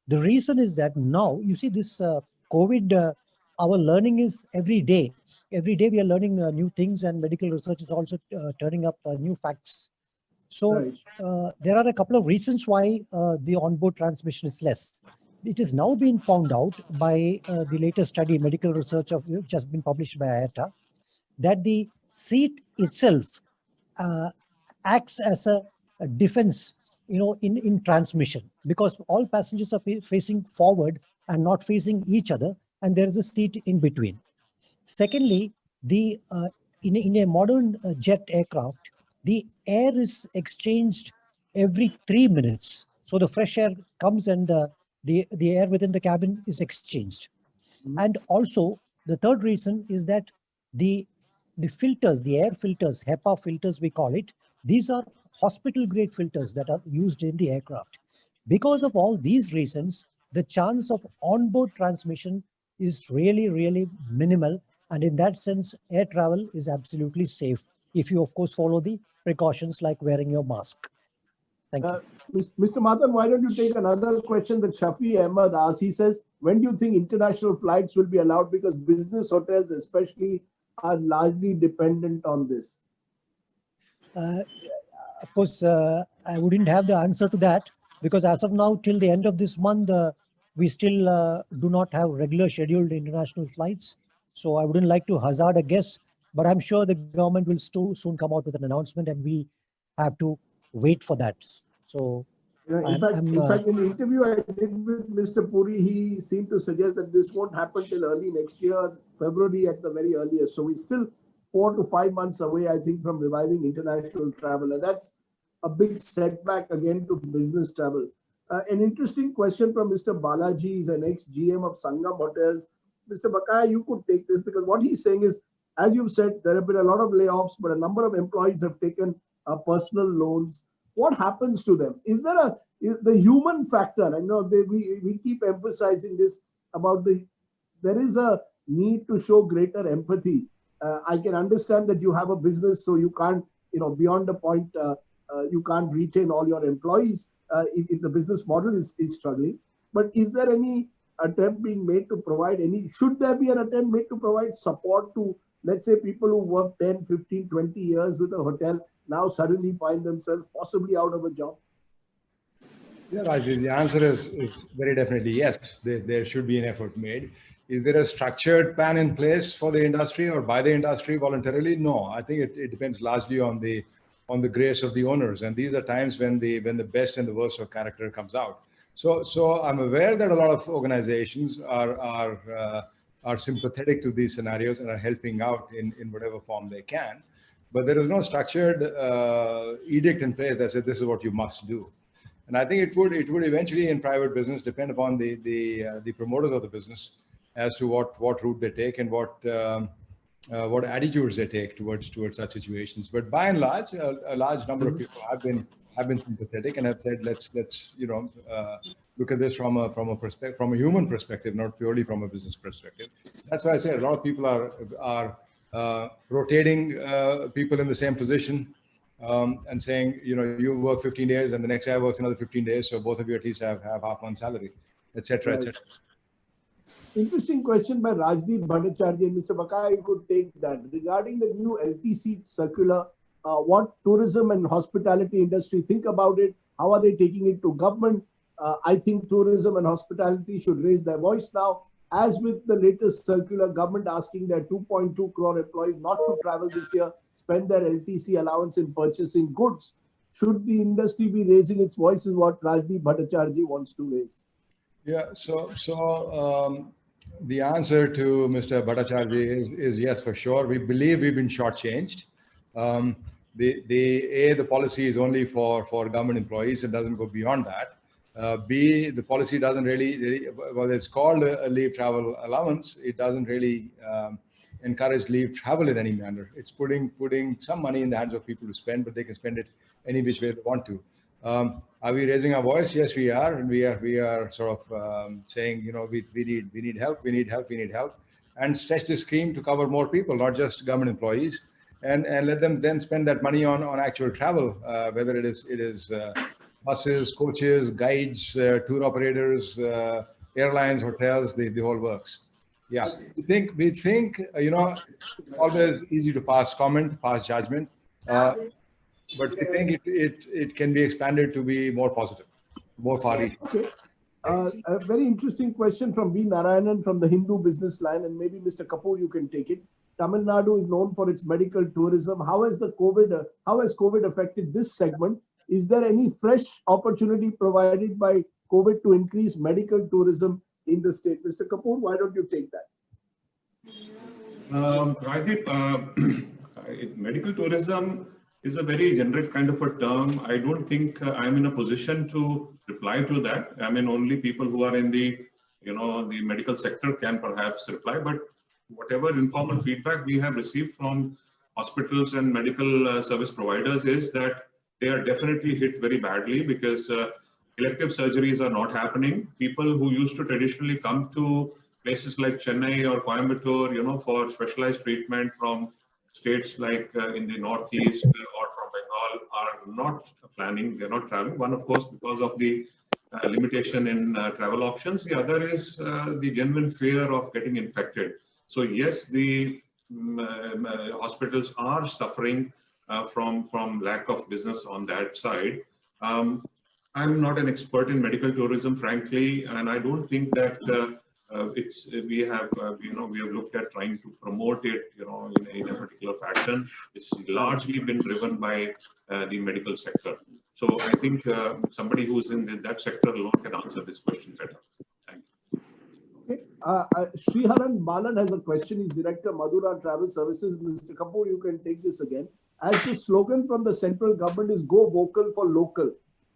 The reason is that now, you see, this COVID, our learning is every day. Every day we are learning new things, and medical research is also turning up new facts. So Right. there are a couple of reasons why the onboard transmission is less. It is now being found out by the latest study, medical research of which has been published by IATA, that the seat itself uh, acts as a defense, in transmission, because all passengers are facing forward and not facing each other, and there is a seat in between. Secondly, the in a modern jet aircraft, the air is exchanged every 3 minutes. So the fresh air comes, and the air within the cabin is exchanged. And also, the third reason is that the filters, the air filters, HEPA filters we call it, these are hospital grade filters that are used in the aircraft. Because of all these reasons, the chance of onboard transmission is really, really minimal. And in that sense, air travel is absolutely safe if you, of course, follow the precautions like wearing your mask. Thank you. Mr. Matan, why don't you take another question that Shafi Ahmed asked? He says, when do you think international flights will be allowed? Because business hotels especially are largely dependent on this. Of course, I wouldn't have the answer to that, because as of now, till the end of this month, we still do not have regular scheduled international flights. So I wouldn't like to hazard a guess, but I'm sure the government will soon come out with an announcement, and we have to wait for that. So In fact, in the interview I did with Mr. Puri, he seemed to suggest that this won't happen till early next year, February at the very earliest. So we're still 4 to 5 months away, I think, from reviving international travel. And that's a big setback again to business travel. An interesting question from Mr. Balaji, he's an ex-GM of Sangam Hotels. Mr. Bakaya, you could take this, because what he's saying is, as you've said, there have been a lot of layoffs, but a number of employees have taken personal loans. What happens to them? Is there the human factor? I know we keep emphasizing this about there is a need to show greater empathy. I can understand that you have a business, so you can't, beyond the point, you can't retain all your employees if the business model is struggling. But is there any attempt being made to provide should there be an attempt made to provide support to, let's say, people who work 10, 15, 20 years with a hotel, now suddenly find themselves possibly out of a job? Yeah, Rajiv, the answer is very definitely yes. There should be an effort made. Is there a structured plan in place for the industry or by the industry voluntarily? No, I think it depends largely on the grace of the owners. And these are times when the best and the worst of character comes out. So I'm aware that a lot of organizations are sympathetic to these scenarios and are helping out in whatever form they can. But there is no structured edict in place that says this is what you must do. And I think it would eventually in private business depend upon the promoters of the business as to what route they take and what attitudes they take towards such situations. But by and large, a large number of people have been sympathetic and have said let's look at this from a human perspective, not purely from a business perspective. That's why I say a lot of people are rotating people in the same position. And saying, you work 15 days and the next guy works another 15 days. So both of you at least have half month's salary, et cetera, et cetera. Interesting question by Rajdeep Bhattacharya. Mr. Bakai, you could take that. Regarding the new LTC circular, what tourism and hospitality industry think about it? How are they taking it to government? I think tourism and hospitality should raise their voice now. As with the latest circular, government asking their 2.2 crore employees not to travel this year, spend their LTC allowance in purchasing goods. Should the industry be raising its voice is what Rajdeep Bhattacharya wants to raise. Yeah, the answer to Mr. Bhattacharya is yes, for sure. We believe we've been shortchanged. The policy is only for government employees. It doesn't go beyond that. B, the policy doesn't really well, it's called a leave travel allowance. It doesn't really encourage leave travel in any manner. It's putting some money in the hands of people to spend, but they can spend it any which way they want to. Are we raising our voice? Yes, we are, and we are sort of saying, you know, we need help, and stretch the scheme to cover more people, not just government employees, and let them then spend that money on actual travel, whether it is buses, coaches, guides, tour operators, airlines, hotels, the whole works. Yeah, we think you know, it's always easy to pass judgment. But we think it can be expanded to be more positive, more far-reaching. Okay. A very interesting question from B. Narayanan from the Hindu Business Line, and maybe Mr. Kapoor, you can take it. Tamil Nadu is known for its medical tourism. How has COVID affected this segment? Is there any fresh opportunity provided by COVID to increase medical tourism in the state? Mr. Kapoor, why don't you take that? Rajdeep, medical tourism is a very generic kind of a term. I don't think I'm in a position to reply to that. I mean, only people who are in the, you know, the medical sector can perhaps reply, but whatever informal feedback we have received from hospitals and medical service providers is that they are definitely hit very badly because elective surgeries are not happening. People who used to traditionally come to places like Chennai or Coimbatore, you know, for specialized treatment from states like in the Northeast or from Bengal are not planning, they're not traveling. One, of course, because of the limitation in travel options. The other is the genuine fear of getting infected. So yes, the hospitals are suffering from lack of business on that side. I'm not an expert in medical tourism, frankly, and I don't think that we have looked at trying to promote it, you know, in a particular fashion. It's largely been driven by the medical sector. So I think somebody who's in that sector alone can answer this question better. Thank you. Okay. Sriharan Balan has a question. He's Director, Madura Travel Services. Mr. Kapoor, you can take this again. As the slogan from the central government is "Go vocal for local,"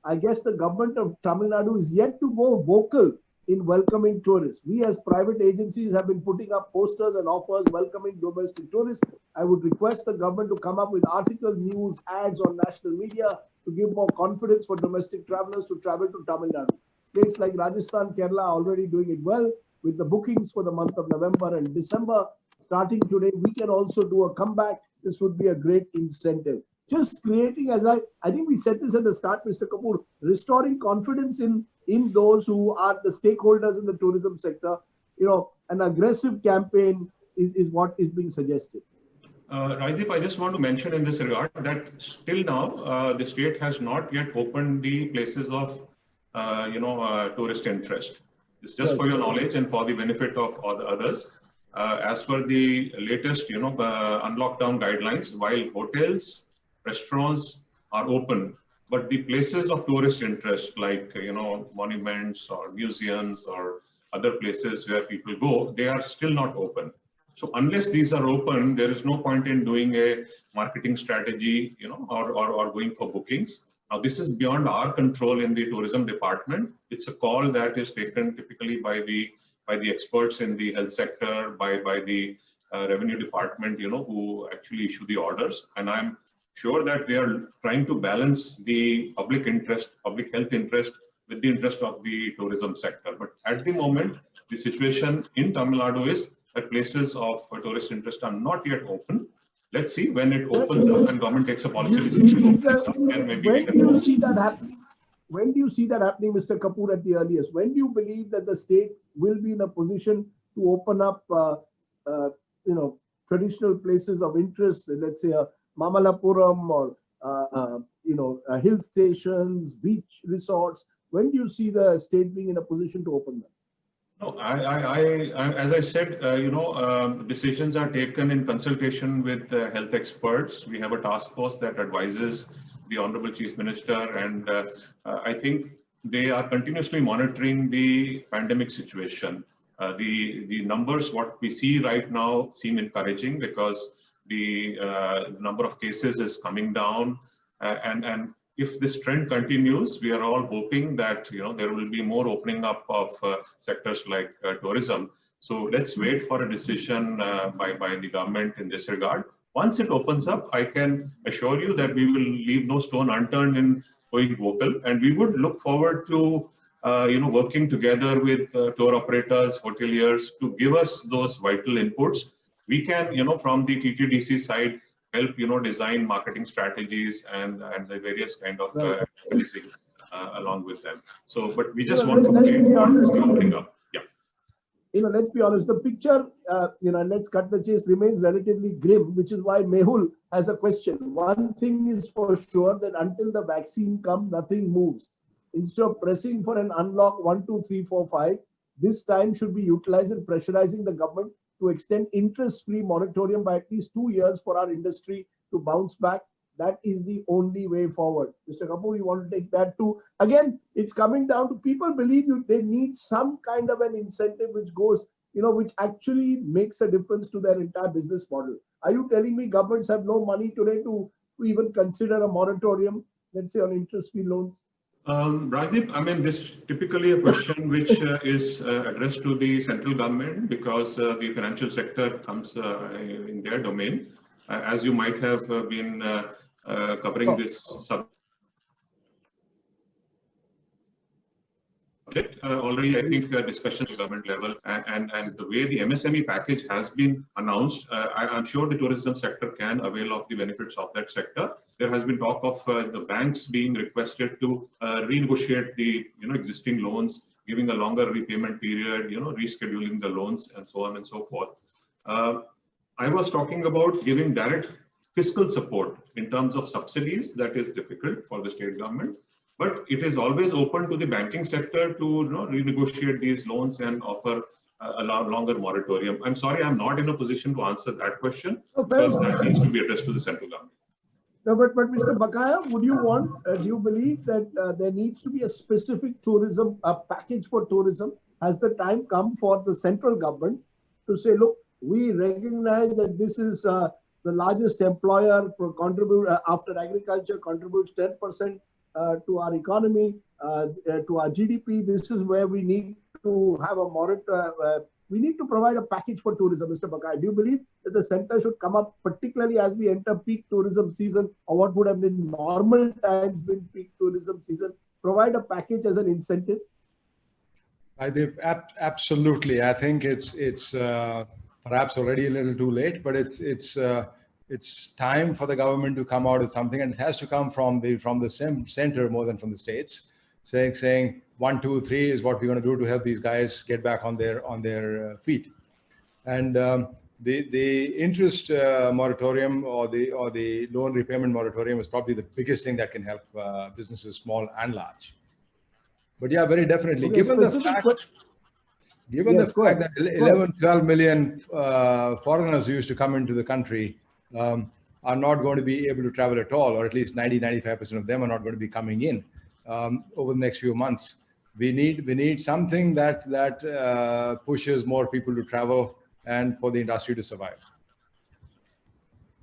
I guess the government of Tamil Nadu is yet to go vocal in welcoming tourists. We as private agencies have been putting up posters and offers welcoming domestic tourists. I would request the government to come up with articles, news, ads on national media to give more confidence for domestic travelers to travel to Tamil Nadu. States like Rajasthan, Kerala are already doing it well with the bookings for the month of November and December. Starting today, we can also do a comeback. This would be a great incentive. Just creating, as I think we said this at the start, Mr. Kapoor, restoring confidence in those who are the stakeholders in the tourism sector. You know, an aggressive campaign is what is being suggested. Rajdeep, I just want to mention in this regard that still now the state has not yet opened the places of tourist interest. It's just for your knowledge and for the benefit of all the others. As per the latest, unlockdown guidelines, while hotels, restaurants are open, but the places of tourist interest like, monuments or museums or other places where people go, they are still not open. So unless these are open, there is no point in doing a marketing strategy, or going for bookings. Now, this is beyond our control in the tourism department. It's a call that is taken typically by the experts in the health sector, by the revenue department, who actually issue the orders. And I'm sure that they are trying to balance the public interest, public health interest with the interest of the tourism sector. But at the moment, the situation in Tamil Nadu is that places of tourist interest are not yet open. Let's see when it opens up and government takes a policy decision to open it up, and maybe we can When do you see that happening? When do you see that happening, Mr. Kapoor, at the earliest? When do you believe that the state will be in a position to open up, traditional places of interest, let's say Mamalapuram or, hill stations, beach resorts? When do you see the state being in a position to open them? No, as I said, decisions are taken in consultation with health experts. We have a task force that advises the Honorable Chief Minister, and I think they are continuously monitoring the pandemic situation. The numbers, what we see right now, seem encouraging because the number of cases is coming down, and if this trend continues, we are all hoping that there will be more opening up of sectors like tourism. So let's wait for a decision by the government in this regard. Once it opens up, I can assure you that we will leave no stone unturned in going vocal, and we would look forward to working together with tour operators, hoteliers to give us those vital inputs. We can, from the TTDC side, help design marketing strategies and the various kind of advertising along with them. So, but we just want to wait for the opening up. Yeah. Let's be honest. The picture, let's cut the chase, remains relatively grim, which is why Mehul has a question. One thing is for sure, that until the vaccine comes, nothing moves. Instead of pressing for an unlock 1, 2, 3, 4, 5, this time should be utilized in pressurizing the government to extend interest-free moratorium by at least 2 years for our industry to bounce back. That is the only way forward. Mr. Kapoor, you want to take that too? Again, it's coming down to people believe they need some kind of an incentive which goes, which actually makes a difference to their entire business model. Are you telling me governments have no money today to even consider a moratorium, let's say on interest-free loans? Rajdeep, I mean, this is typically a question which is addressed to the central government because the financial sector comes in their domain. As you might have been covering this subject already, I think discussions at government level and the way the MSME package has been announced, I'm sure the tourism sector can avail of the benefits of that sector. There has been talk of the banks being requested to renegotiate the existing loans, giving a longer repayment period, rescheduling the loans and so on and so forth. I was talking about giving direct fiscal support in terms of subsidies. That is difficult for the state government, but it is always open to the banking sector to renegotiate these loans and offer a longer moratorium. I'm sorry, I'm not in a position to answer that question because that needs to be addressed to the central government. No, but Mr. Bakaya, would you want, do you believe that there needs to be a specific tourism, a package for tourism? Has the time come for the central government to say, look, we recognize that this is the largest employer, contribute after agriculture, contributes 10% to our economy, to our GDP. This is where we need to have a moratorium. We need to provide a package for tourism, Mr. Bakaya. Do you believe that the center should come up, particularly as we enter peak tourism season, or what would have been normal times been peak tourism season, provide a package as an incentive? Absolutely. I think it's perhaps already a little too late, but it's time for the government to come out with something, and it has to come from the center more than from the states, saying 1, 2, 3 is what we're going to do to help these guys get back on their feet. And the interest moratorium or the loan repayment moratorium is probably the biggest thing that can help businesses, small and large. But yeah, very definitely. Okay, given the fact that 11, 12 million foreigners who used to come into the country are not going to be able to travel at all, or at least 90-95% of them are not going to be coming in over the next few months. We need something that pushes more people to travel and for the industry to survive.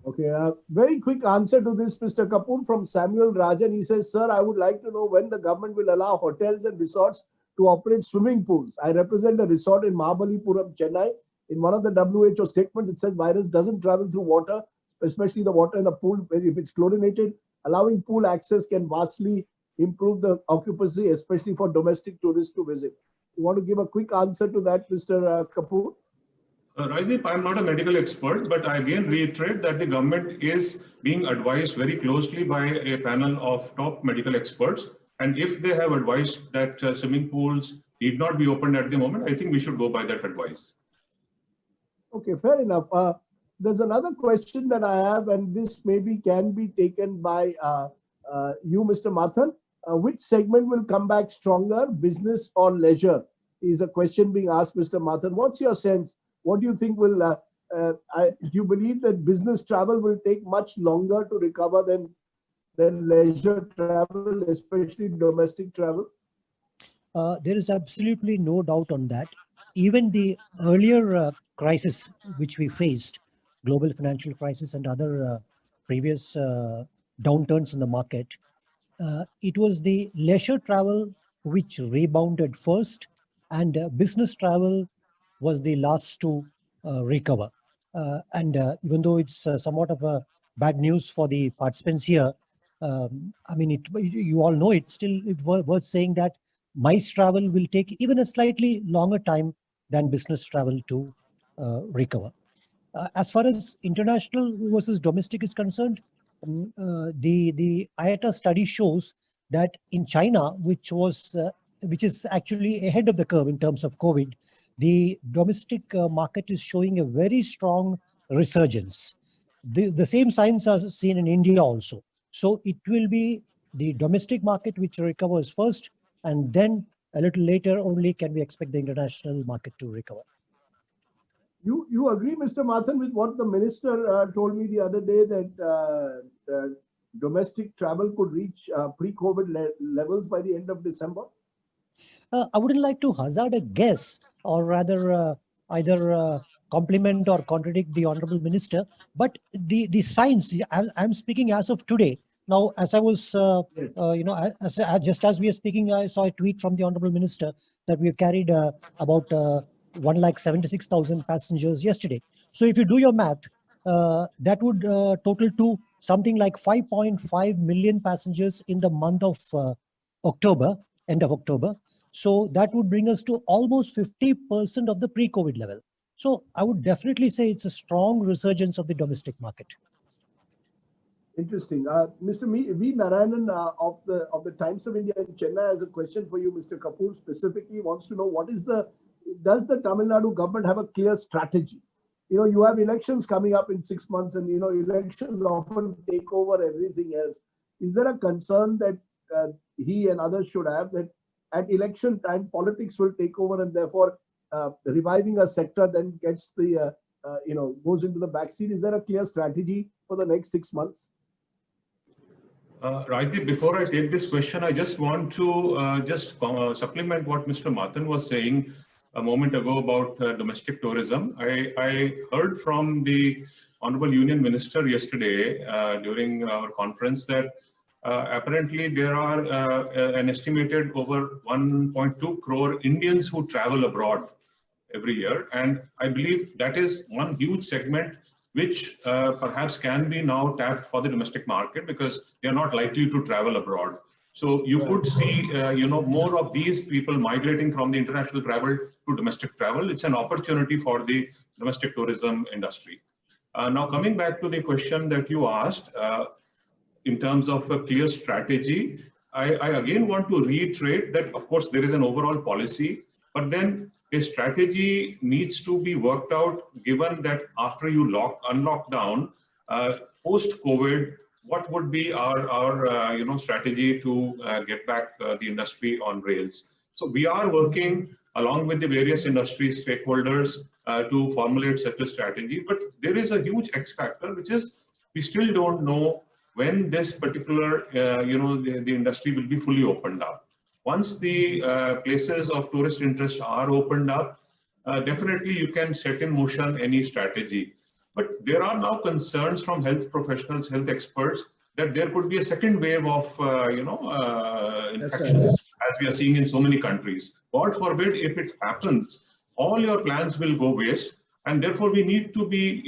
Okay, very quick answer to this, Mr. Kapoor, from Samuel Rajan. He says, sir, I would like to know when the government will allow hotels and resorts to operate swimming pools. I represent a resort in Mahabalipuram, Chennai. In one of the WHO statements, it says virus doesn't travel through water, especially the water in a pool. If it's chlorinated, allowing pool access can vastly improve the occupancy, especially for domestic tourists to visit. You want to give a quick answer to that, Mr. Kapoor? Rajdeep, I'm not a medical expert, but I again reiterate that the government is being advised very closely by a panel of top medical experts And if they have advised that swimming pools need not be opened at the moment, I think we should go by that advice. Okay, fair enough. There's another question that I have, and this maybe can be taken by you, Mr. Mathan. Which segment will come back stronger, business or leisure? Is a question being asked, Mr. Mathan. What's your sense? What do you think will, do you believe that business travel will take much longer to recover than leisure travel, especially domestic travel? There is absolutely no doubt on that. Even the earlier crisis which we faced, global financial crisis and other previous downturns in the market, it was the leisure travel which rebounded first, and business travel was the last to recover. And even though it's somewhat of a bad news for the participants here, I mean, you all know it's still worth saying that MICE travel will take even a slightly longer time than business travel to recover. As far as international versus domestic is concerned, the IATA study shows that in China, which is actually ahead of the curve in terms of COVID, the domestic market is showing a very strong resurgence. The same signs are seen in India also. So it will be the domestic market which recovers first, and then a little later only can we expect the international market to recover. You agree, Mr. Mathan, with what the minister told me the other day, that domestic travel could reach pre-COVID levels by the end of December? I wouldn't like to hazard a guess, or rather either compliment or contradict the Honorable Minister, but the signs, I'm speaking as of today. Now, as I was, just as we are speaking, I saw a tweet from the Honorable Minister that we have carried about 176,000 passengers yesterday. So if you do your math, that would total to something like 5.5 million passengers in the month of October, end of October. So that would bring us to almost 50% of the pre-COVID level. So I would definitely say it's a strong resurgence of the domestic market. Interesting. Mr. V. Narayanan of the Times of India in Chennai has a question for you, Mr. Kapoor. Specifically wants to know, does the Tamil Nadu government have a clear strategy? You know, you have elections coming up in 6 months, and elections often take over everything else. Is there a concern that he and others should have, that at election time politics will take over, and therefore reviving a sector then gets the goes into the backseat? Is there a clear strategy for the next 6 months? Rajdeep, before I take this question, I just want to supplement what Mr. Mathan was saying a moment ago about domestic tourism. I heard from the Honorable Union Minister yesterday during our conference that apparently there are an estimated over 1.2 crore Indians who travel abroad every year. And I believe that is one huge segment which perhaps can be now tapped for the domestic market, because they are not likely to travel abroad. So you could see, more of these people migrating from the international travel to domestic travel. It's an opportunity for the domestic tourism industry. Now, coming back to the question that you asked, in terms of a clear strategy, I again want to reiterate that, of course, there is an overall policy, but then a strategy needs to be worked out, given that after you unlock down, post-COVID, what would be our strategy to get back the industry on rails. So we are working along with the various industry stakeholders to formulate such a strategy, but there is a huge X factor, which is we still don't know when this particular, the industry will be fully opened up. Once the places of tourist interest are opened up, definitely you can set in motion any strategy. But there are now concerns from health professionals, health experts, that there could be a second wave of, infections, as we are seeing in so many countries. God forbid, if it happens, all your plans will go waste. And therefore, we need to be,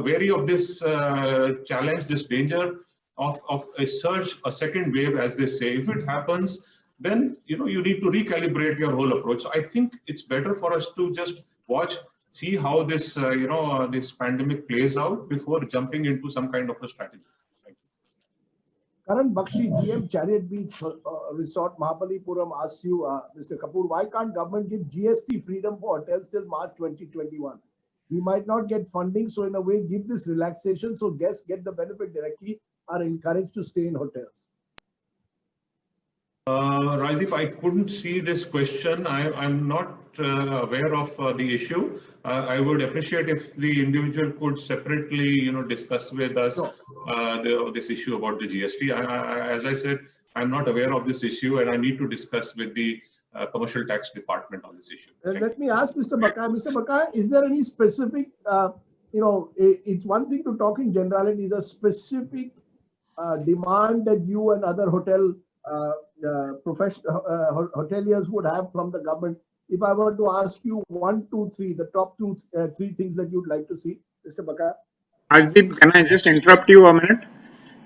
wary of this challenge, this danger of a surge, a second wave, as they say. If it happens, then you need to recalibrate your whole approach. So I think it's better for us to just watch, see how this this pandemic plays out before jumping into some kind of a strategy. Thank you. Karan Bakshi, GM Chariot Beach Resort, Mahabalipuram asks you, Mr. Kapoor, why can't government give GST freedom for hotels till March 2021? We might not get funding, so in a way, give this relaxation so guests get the benefit directly, are encouraged to stay in hotels. Rajdeep, I couldn't see this question. I'm not aware of the issue. I would appreciate if the individual could separately, discuss with us Sure. this issue about the GST. As I said, I'm not aware of this issue, and I need to discuss with the commercial tax department on this issue. Let me ask Mr. Bakay. Mr. Bakay, is there any specific, it's one thing to talk in generalities, a specific demand that you and other hotel hoteliers would have from the government? If I were to ask you 1, 2, 3, the top 2, 3 things that you'd like to see, Mr. Bakay? Rajdeep, can I just interrupt you a minute?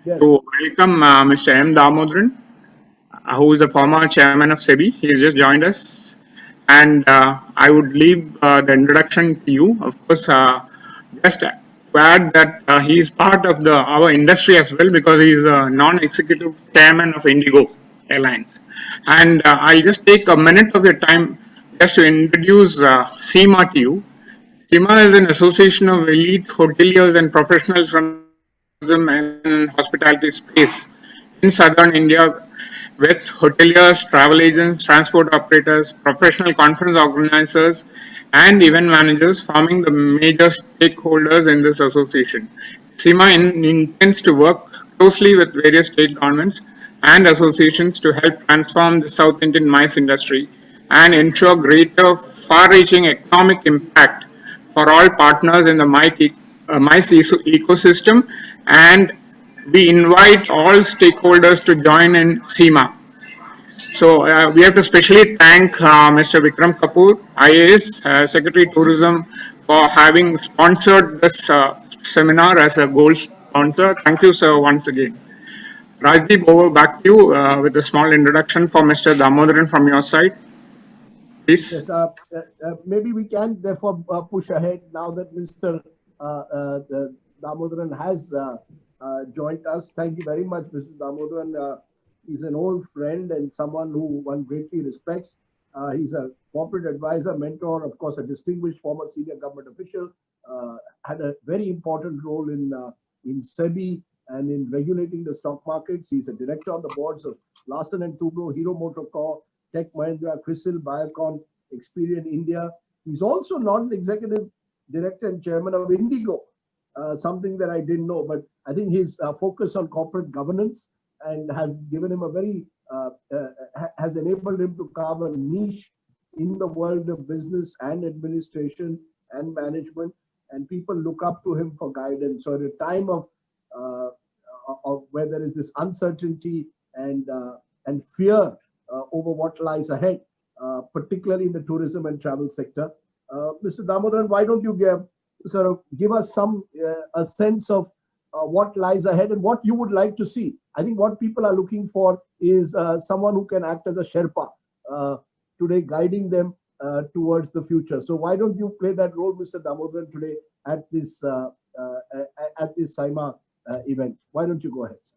Yes. To welcome Mr. M. Damodaran, who is a former chairman of SEBI. He has just joined us. And I would leave the introduction to you. Of course, just to add that he is part of our industry as well, because he is a non-executive chairman of Indigo Airlines. And I'll just take a minute of your time just to introduce Sima to you. Sima is an association of elite hoteliers and professionals from tourism and hospitality space in southern India, with hoteliers, travel agents, transport operators, professional conference organizers, and event managers forming the major stakeholders in this association. Sima intends to work closely with various state governments and associations to help transform the South Indian MICE industry and ensure greater far-reaching economic impact for all partners in the MICE ecosystem, and we invite all stakeholders to join in Sima. So we have to specially thank Mr. Vikram Kapoor, IAS, Secretary Tourism, for having sponsored this seminar as a gold sponsor. Thank you, sir, once again. Rajdeep, over back to you with a small introduction for Mr. Damodaran from your side. Please. Yes, maybe we can therefore push ahead now that Mr. Damodaran has joined us. Thank you very much, Mr. Damodaran. He's an old friend and someone who one greatly respects. He's a corporate advisor, mentor, of course, a distinguished former senior government official, had a very important role in SEBI and in regulating the stock markets. He's a director on the boards of Larsen & Toubro, Hero MotoCorp, Tech Mahindra, CRISIL, Biocon, Experian India. He's also non-executive director and chairman of Indigo, something that I didn't know, but I think his focus on corporate governance and has given him a very, has enabled him to carve a niche in the world of business and administration and management, and people look up to him for guidance. So at a time of where there is this uncertainty and fear over what lies ahead, particularly in the tourism and travel sector, Mr. Damodaran, why don't you give us some a sense of what lies ahead and what you would like to see? I think what people are looking for is someone who can act as a Sherpa today, guiding them towards the future. So why don't you play that role, Mr. Damodaran, today at this Sima event? Why don't you go ahead, sir?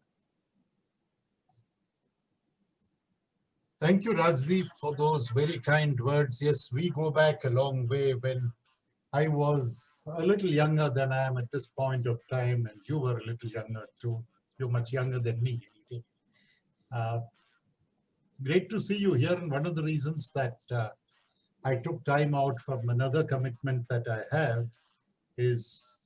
Thank you, Rajdeep, for those very kind words. Yes, we go back a long way. When I was a little younger than I am at this point of time, and you were a little younger too. You're much younger than me. Great to see you here. And one of the reasons that I took time out from another commitment that I have is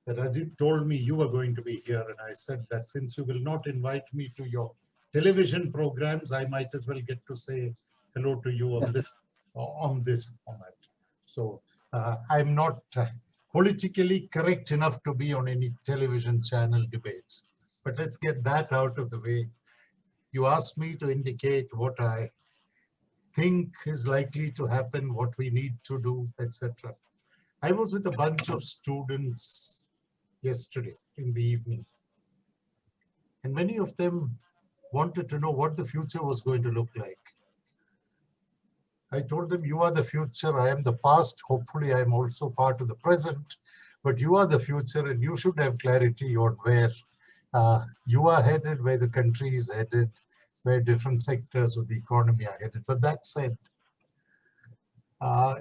that Ajit told me you were going to be here. And I said that since you will not invite me to your television programs, I might as well get to say hello to you on this format. So I'm not politically correct enough to be on any television channel debates. But let's get that out of the way. You asked me to indicate what I think is likely to happen, what we need to do, etc. I was with a bunch of students yesterday in the evening, and many of them wanted to know what the future was going to look like. I told them, you are the future, I am the past, hopefully I am also part of the present, but you are the future and you should have clarity on where You are headed, where the country is headed, where different sectors of the economy are headed. But that said,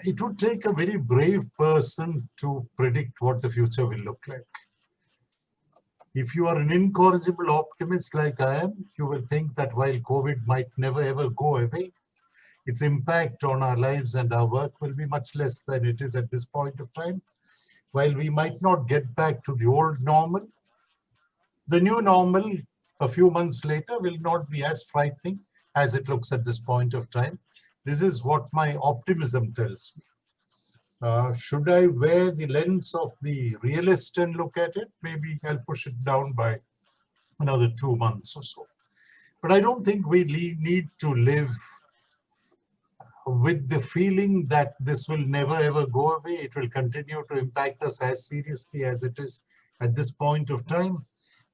it would take a very brave person to predict what the future will look like. If you are an incorrigible optimist like I am, you will think that while COVID might never ever go away, its impact on our lives and our work will be much less than it is at this point of time. While we might not get back to the old normal, the new normal a few months later will not be as frightening as it looks at this point of time. This is what my optimism tells me. Should I wear the lens of the realist and look at it? Maybe I'll push it down by another 2 months or so. But I don't think we need to live with the feeling that this will never ever go away. It will continue to impact us as seriously as it is at this point of time,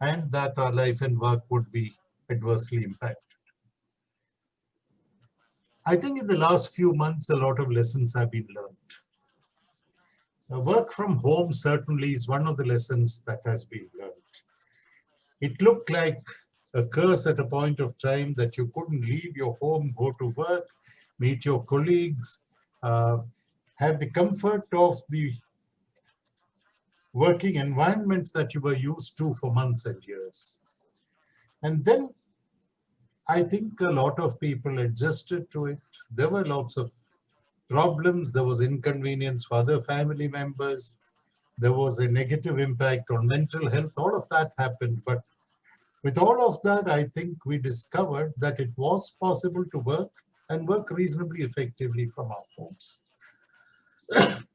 and that our life and work would be adversely impacted. I think in the last few months, a lot of lessons have been learned. Work from home certainly is one of the lessons that has been learned. It looked like a curse at a point of time that you couldn't leave your home, go to work, meet your colleagues, have the comfort of the working environment that you were used to for months and years. And then I think a lot of people adjusted to it. There were lots of problems. There was inconvenience for other family members. There was a negative impact on mental health. All of that happened. But with all of that, I think we discovered that it was possible to work and work reasonably effectively from our homes.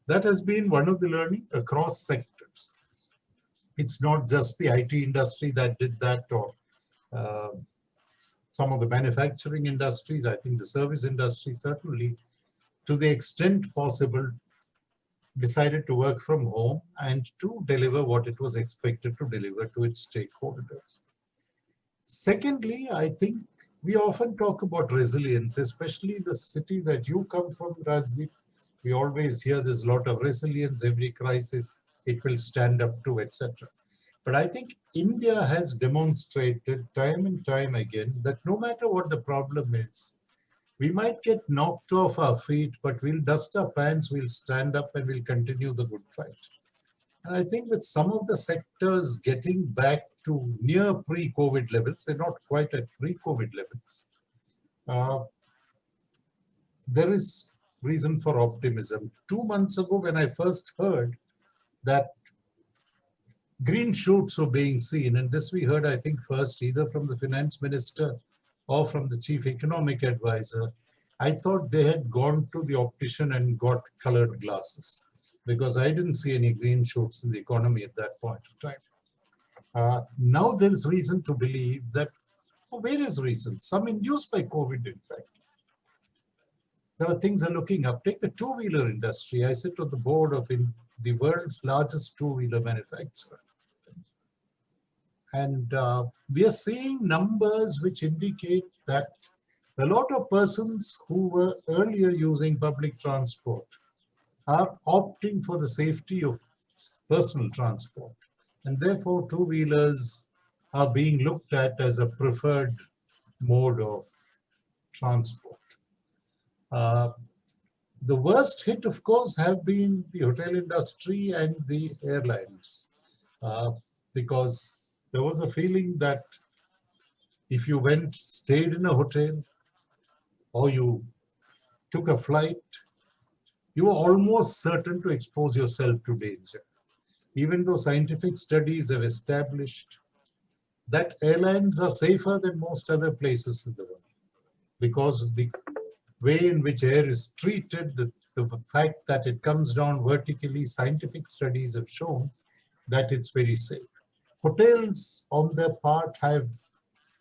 That has been one of the learning across sectors. It's not just the IT industry that did that, or some of the manufacturing industries. I think the service industry certainly, to the extent possible, decided to work from home and to deliver what it was expected to deliver to its stakeholders. Secondly, I think we often talk about resilience, especially the city that you come from, Rajdeep. We always hear there's a lot of resilience, every crisis it will stand up to, etc. But I think India has demonstrated time and time again that no matter what the problem is, we might get knocked off our feet, but we'll dust our pants, we'll stand up, and we'll continue the good fight. And I think with some of the sectors getting back to near pre-COVID levels, they're not quite at pre-COVID levels, there is reason for optimism. 2 months ago, when I first heard that green shoots were being seen, and this we heard, I think, first either from the finance minister or from the chief economic advisor, I thought they had gone to the optician and got colored glasses, because I didn't see any green shoots in the economy at that point of time. Now there is reason to believe that for various reasons, some induced by COVID, in fact, there are things are looking up. Take the two-wheeler industry. I sit on the board of the world's largest two-wheeler manufacturer. And we are seeing numbers which indicate that a lot of persons who were earlier using public transport are opting for the safety of personal transport. And therefore, two-wheelers are being looked at as a preferred mode of transport. The worst hit, of course, have been the hotel industry and the airlines, because there was a feeling that if you stayed in a hotel, or you took a flight, you were almost certain to expose yourself to danger. Even though scientific studies have established that airlines are safer than most other places in the world, because the way in which air is treated, the fact that it comes down vertically, scientific studies have shown that it's very safe. Hotels, on their part, have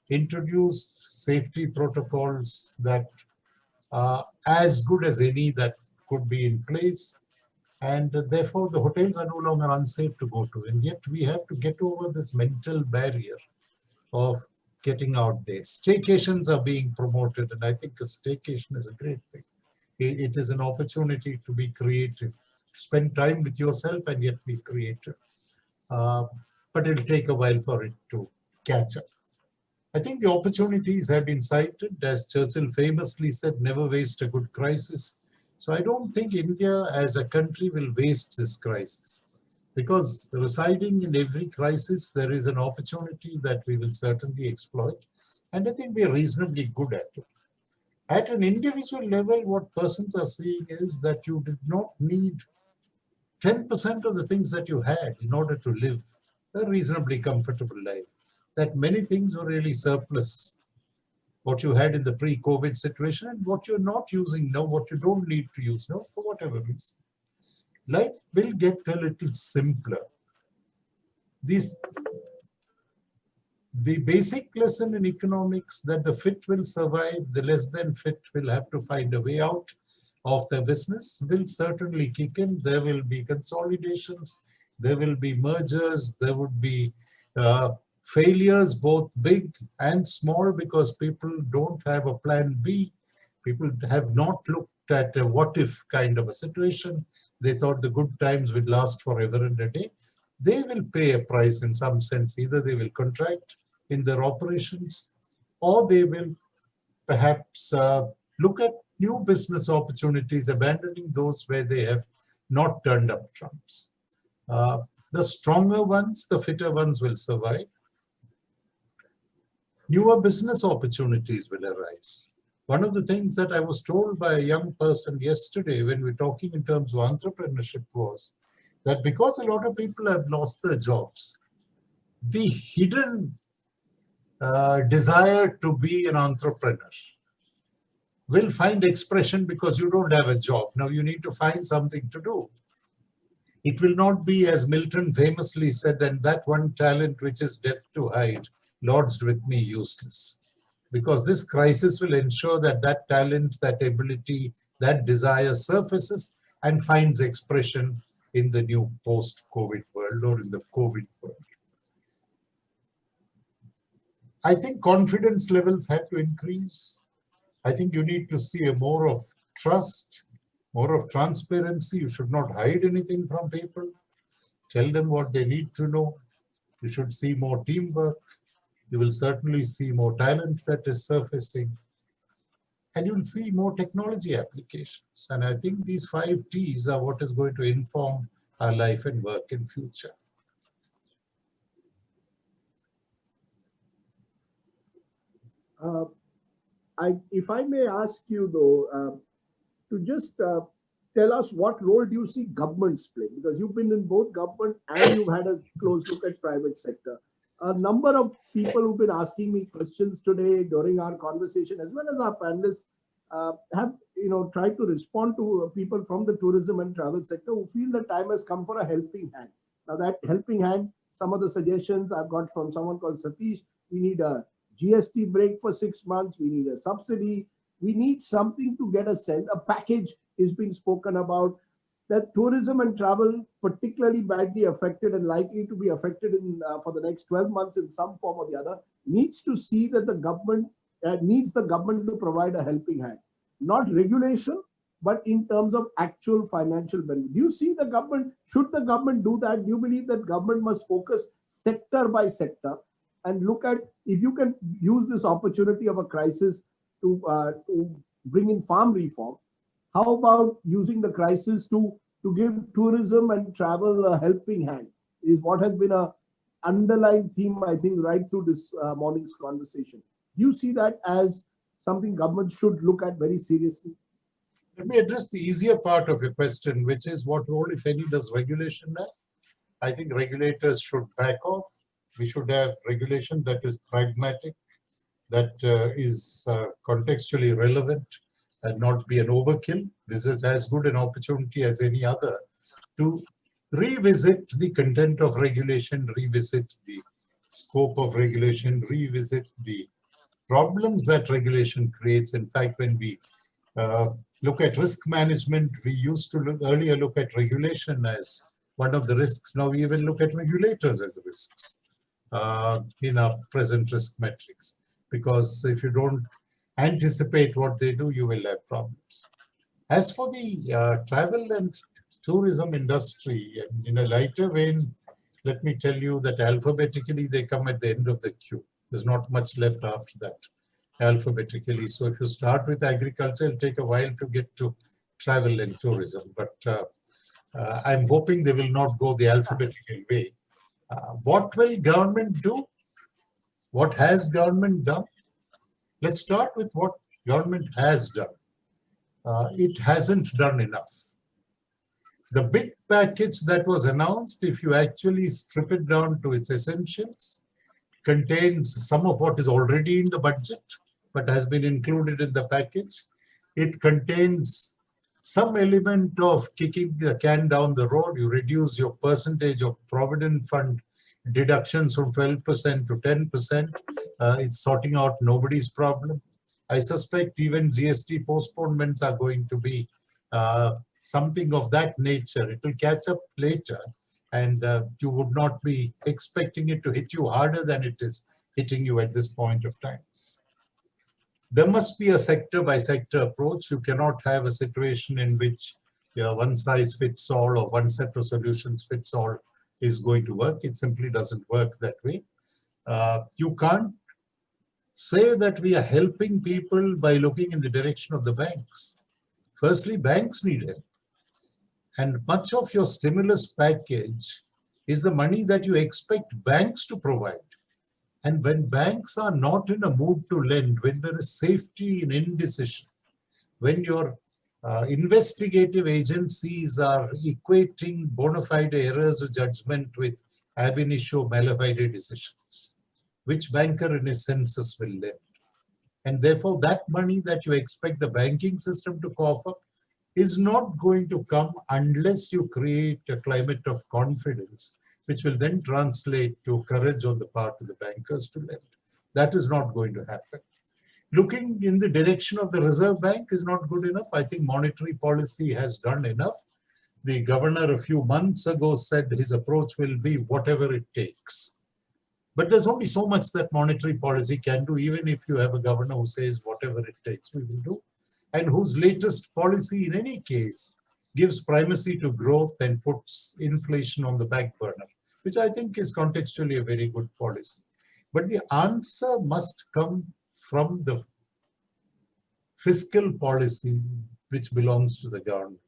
introduced safety protocols that are as good as any that could be in place. And therefore, the hotels are no longer unsafe to go to. And yet we have to get over this mental barrier of getting out there. Staycations are being promoted, and I think a staycation is a great thing. It is an opportunity to be creative, spend time with yourself and yet be creative. But it'll take a while for it to catch up. I think the opportunities have been cited. As Churchill famously said, never waste a good crisis. So I don't think India as a country will waste this crisis, because residing in every crisis, there is an opportunity that we will certainly exploit. And I think we are reasonably good at it. At an individual level, what persons are seeing is that you did not need 10% of the things that you had in order to live a reasonably comfortable life. That many things were really surplus. What you had in the pre-COVID situation and what you're not using now, what you don't need to use now for whatever reason. Life will get a little simpler. The basic lesson in economics that the fit will survive, the less than fit will have to find a way out of their business will certainly kick in. There will be consolidations, there will be mergers, there would be failures, both big and small, because people don't have a plan B. People have not looked at a what if kind of a situation. They thought the good times would last forever and a day. They will pay a price in some sense. Either they will contract in their operations, or they will perhaps look at new business opportunities, abandoning those where they have not turned up trumps. The stronger ones, the fitter ones will survive. Newer business opportunities will arise. One of the things that I was told by a young person yesterday when we were talking in terms of entrepreneurship was that because a lot of people have lost their jobs, the hidden desire to be an entrepreneur will find expression because you don't have a job. Now you need to find something to do. It will not be, as Milton famously said, and that one talent which is death to hide, lodged with me useless. Because this crisis will ensure that that talent, that ability, that desire surfaces and finds expression in the new post-COVID world or in the COVID world. I think confidence levels have to increase. I think you need to see a more of trust, more of transparency. You should not hide anything from people. Tell them what they need to know. You should see more teamwork. You will certainly see more talent that is surfacing. And you'll see more technology applications. And I think these 5 T's are what is going to inform our life and work in future. If I may ask you though, to just tell us what role do you see governments play? Because you've been in both government and you've had a close look at private sector. A number of people who've been asking me questions today during our conversation, as well as our panelists, have tried to respond to people from the tourism and travel sector who feel the time has come for a helping hand. Now that helping hand, some of the suggestions I've got from someone called Satish, we need a GST break for 6 months, we need a subsidy, we need something to get a sense. A package is being spoken about. That tourism and travel, particularly badly affected and likely to be affected for the next 12 months in some form or the other, needs to see that the government needs the government to provide a helping hand. Not regulation, but in terms of actual financial benefit. Do you see the government, should the government do that? Do you believe that government must focus sector by sector and look at if you can use this opportunity of a crisis to bring in farm reform? How about using the crisis to give tourism and travel a helping hand is what has been a underlying theme, I think, right through this morning's conversation. Do you see that as something government should look at very seriously? Let me address the easier part of your question, which is what role, if any, does regulation have? I think regulators should back off. We should have regulation that is pragmatic, that is contextually relevant, and not be an overkill. This is as good an opportunity as any other to revisit the content of regulation, revisit the scope of regulation, revisit the problems that regulation creates. In fact, when we look at risk management, we used to earlier look at regulation as one of the risks. Now we even look at regulators as risks in our present risk metrics. Because if you don't anticipate what they do, you will have problems. As for the travel and tourism industry, in a lighter vein, let me tell you that alphabetically they come at the end of the queue. There's not much left after that, alphabetically. So if you start with agriculture, it'll take a while to get to travel and tourism. But I'm hoping they will not go the alphabetical way. What will government do? What has government done? Let's start with what government has done. It hasn't done enough. The big package that was announced, if you actually strip it down to its essentials, contains some of what is already in the budget, but has been included in the package. It contains some element of kicking the can down the road. You reduce your percentage of provident fund deductions from 12% to 10%. It's sorting out nobody's problem. I suspect even GST postponements are going to be something of that nature. It will catch up later, and you would not be expecting it to hit you harder than it is hitting you at this point of time. There must be a sector by sector approach. You cannot have a situation in which one size fits all or one set of solutions fits all is going to work. It simply doesn't work that way. You can't say that we are helping people by looking in the direction of the banks. Firstly, banks need help. And much of your stimulus package is the money that you expect banks to provide. And when banks are not in a mood to lend, when there is safety in indecision, when your investigative agencies are equating bona fide errors of judgment with ab initio mala fide decisions, which banker in his senses will lend? And therefore, that money that you expect the banking system to cough up is not going to come unless you create a climate of confidence, which will then translate to courage on the part of the bankers to lend. That is not going to happen. Looking in the direction of the Reserve Bank is not good enough. I think monetary policy has done enough. The governor a few months ago said his approach will be whatever it takes. But there's only so much that monetary policy can do, even if you have a governor who says whatever it takes we will do, and whose latest policy in any case gives primacy to growth and puts inflation on the back burner, which I think is contextually a very good policy. But the answer must come from the fiscal policy which belongs to the government.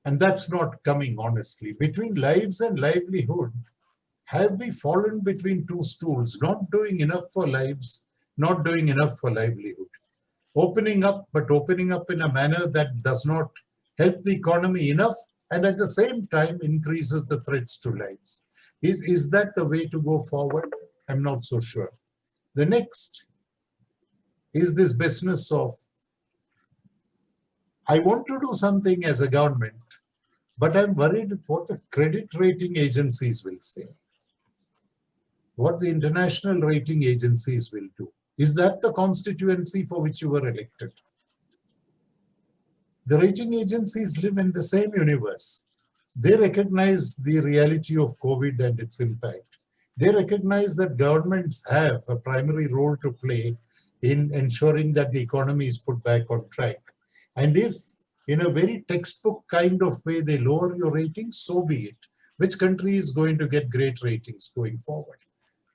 And that's not coming honestly. Between lives and livelihood, have we fallen between two stools, not doing enough for lives, not doing enough for livelihood? Opening up, but opening up in a manner that does not help the economy enough and at the same time increases the threats to lives. Is that the way to go forward? I'm not so sure. The next is this business of, I want to do something as a government, but I'm worried what the credit rating agencies will say, what the international rating agencies will do. Is that the constituency for which you were elected? The rating agencies live in the same universe. They recognize the reality of COVID and its impact. They recognize that governments have a primary role to play in ensuring that the economy is put back on track. And if in a very textbook kind of way they lower your ratings, so be it. Which country is going to get great ratings going forward?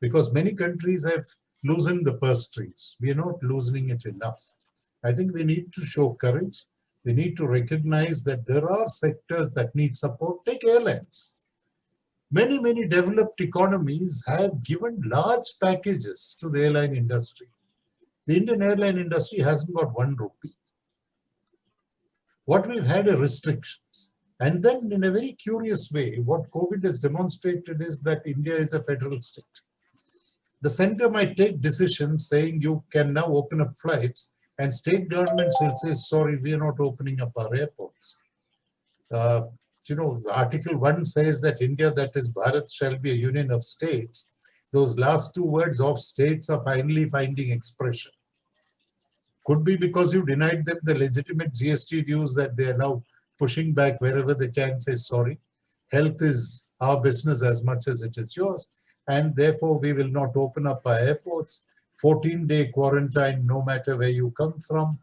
Because many countries have loosened the purse strings. We are not loosening it enough. I think we need to show courage. We need to recognize that there are sectors that need support. Take airlines. Many, many developed economies have given large packages to the airline industry. The Indian airline industry hasn't got 1 rupee. What we've had are restrictions. And then in a very curious way, what COVID has demonstrated is that India is a federal state. The center might take decisions saying you can now open up flights, and state governments will say, sorry, we are not opening up our airports. Article 1 says that India, that is Bharat, shall be a union of states. Those last 2 words of states are finally finding expression. Could be because you denied them the legitimate GST dues that they are now pushing back wherever they can, say sorry. Health is our business as much as it is yours, and therefore we will not open up our airports. 14-day quarantine, no matter where you come from.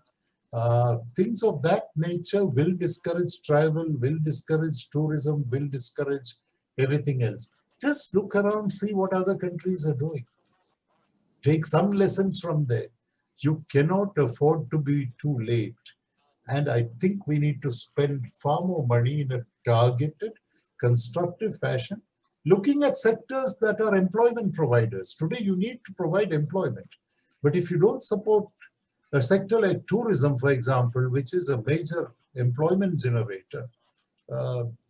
Things of that nature will discourage travel, will discourage tourism, will discourage everything else. Just look around, see what other countries are doing. Take some lessons from there. You cannot afford to be too late. And I think we need to spend far more money in a targeted, constructive fashion, looking at sectors that are employment providers. Today, you need to provide employment. But if you don't support a sector like tourism, for example, which is a major employment generator,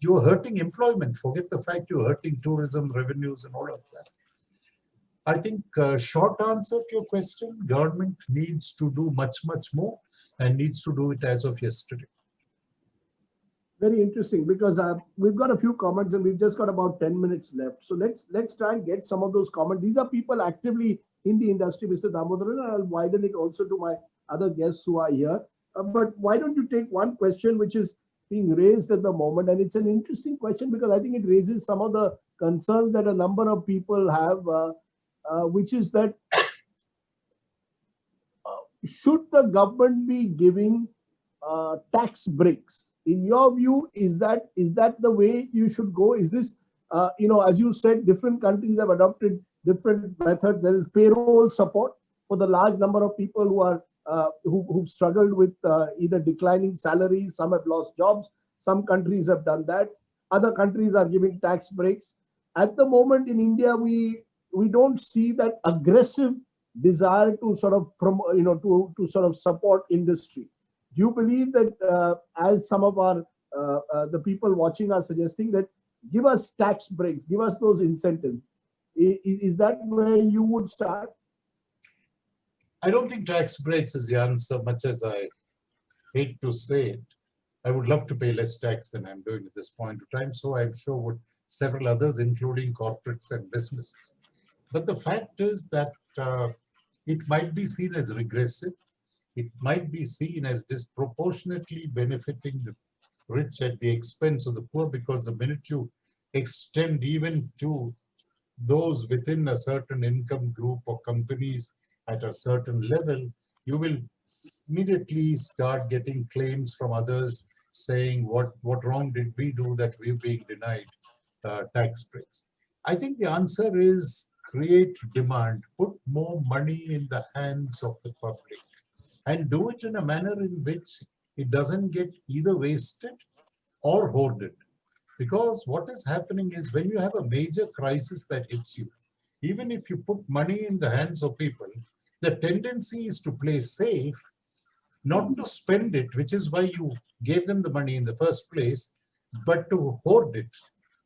you're hurting employment. Forget the fact you're hurting tourism revenues and all of that. I think short answer to your question, government needs to do much, much more and needs to do it as of yesterday. Very interesting, because we've got a few comments and we've just got about 10 minutes left. So let's try and get some of those comments. These are people actively in the industry, Mr. Damodaran. I'll widen it also to my other guests who are here. But why don't you take one question which is being raised at the moment? And it's an interesting question because I think it raises some of the concerns that a number of people have, which is that should the government be giving tax breaks? In your view, is that the way you should go? Is this, as you said, different countries have adopted different methods. There is payroll support for the large number of people who are who've struggled with either declining salaries. Some have lost jobs. Some countries have done that. Other countries are giving tax breaks. At the moment in India, we don't see that aggressive desire to sort of promote, to sort of support industry. Do you believe that, as some of our the people watching are suggesting, that give us tax breaks, give us those incentives? Is that where you would start? I don't think tax breaks is the answer, much as I hate to say it. I would love to pay less tax than I'm doing at this point of time. So I'm sure would several others, including corporates and businesses. But the fact is that it might be seen as regressive. It might be seen as disproportionately benefiting the rich at the expense of the poor, because the minute you extend even to those within a certain income group or companies at a certain level, you will immediately start getting claims from others saying, what wrong did we do that we're being denied tax breaks? I think the answer is create demand, put more money in the hands of the public, and do it in a manner in which it doesn't get either wasted or hoarded. Because what is happening is, when you have a major crisis that hits you, even if you put money in the hands of people, the tendency is to play safe, not to spend it, which is why you gave them the money in the first place, but to hoard it,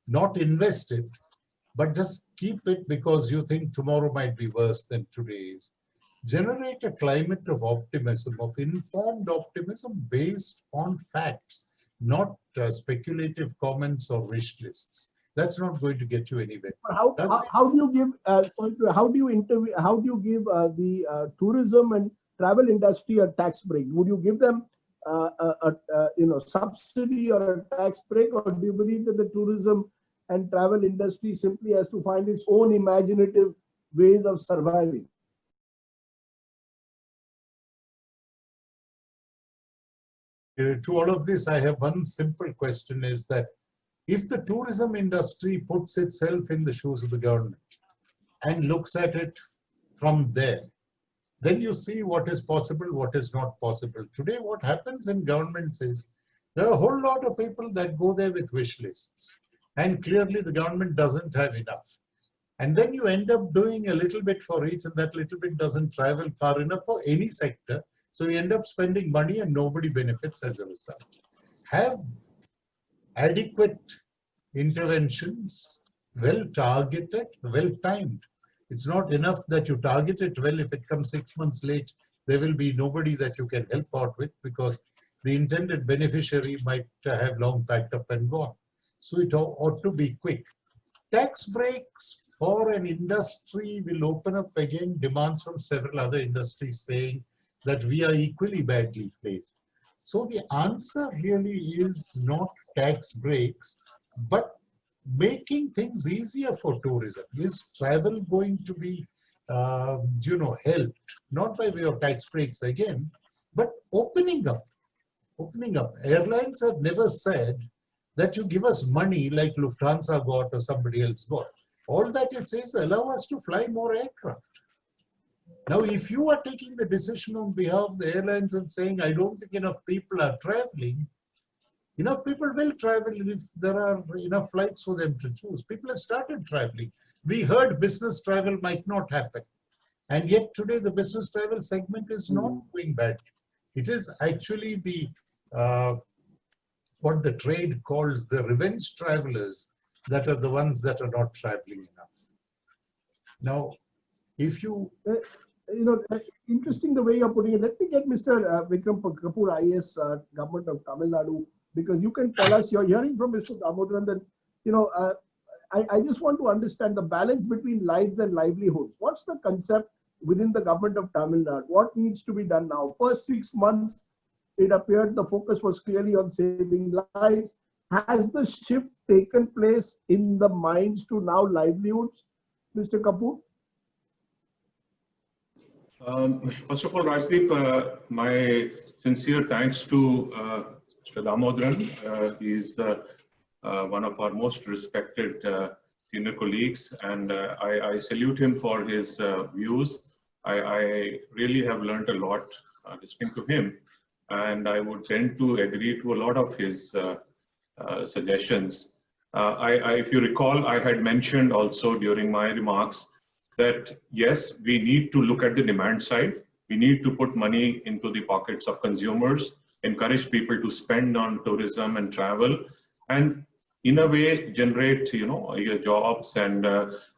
not invest it, but just keep it because you think tomorrow might be worse than today is. Generate a climate of optimism, of informed optimism based on facts, not speculative comments or wish lists. That's not going to get you anywhere. How do you give how do you give the tourism and travel industry a tax break? Would you give them a subsidy or a tax break, or do you believe that the tourism and travel industry simply has to find its own imaginative ways of surviving? To all of this, I have one simple question, is that if the tourism industry puts itself in the shoes of the government and looks at it from there, then you see what is possible, what is not possible. Today, what happens in governments is there are a whole lot of people that go there with wish lists, and clearly the government doesn't have enough. And then you end up doing a little bit for each, and that little bit doesn't travel far enough for any sector. So you end up spending money and nobody benefits as a result. Have adequate interventions, well targeted, well timed. It's not enough that you target it well. If it comes 6 months late, there will be nobody that you can help out with, because the intended beneficiary might have long packed up and gone. So it ought to be quick. Tax breaks for an industry will open up again demands from several other industries saying that we are equally badly placed. So the answer really is not tax breaks, but making things easier for tourism. Is travel going to be, helped, not by way of tax breaks again, but opening up? Opening up. Airlines have never said that you give us money like Lufthansa got or somebody else got. All that it says, allow us to fly more aircraft. Now, if you are taking the decision on behalf of the airlines and saying, I don't think enough people are traveling, enough people will travel if there are enough flights for them to choose. People have started traveling. We heard business travel might not happen. And yet today the business travel segment is not doing bad. It is actually the what the trade calls the revenge travelers that are the ones that are not traveling enough. Now, if you interesting the way you're putting it. Let me get Mr. Vikram Kapoor, IAS, Government of Tamil Nadu, because you can tell us, you're hearing from Mr. Damodharan that, I just want to understand the balance between lives and livelihoods. What's the concept within the Government of Tamil Nadu? What needs to be done now? First 6 months, it appeared the focus was clearly on saving lives. Has the shift taken place in the minds to now livelihoods, Mr. Kapoor? First of all, Rajdeep, my sincere thanks to Mr. Damodharan. He is one of our most respected senior colleagues, and I salute him for his views. I really have learned a lot listening to him, and I would tend to agree to a lot of his suggestions. If you recall, I had mentioned also during my remarks that yes, we need to look at the demand side. We need to put money into the pockets of consumers, encourage people to spend on tourism and travel, and in a way generate jobs and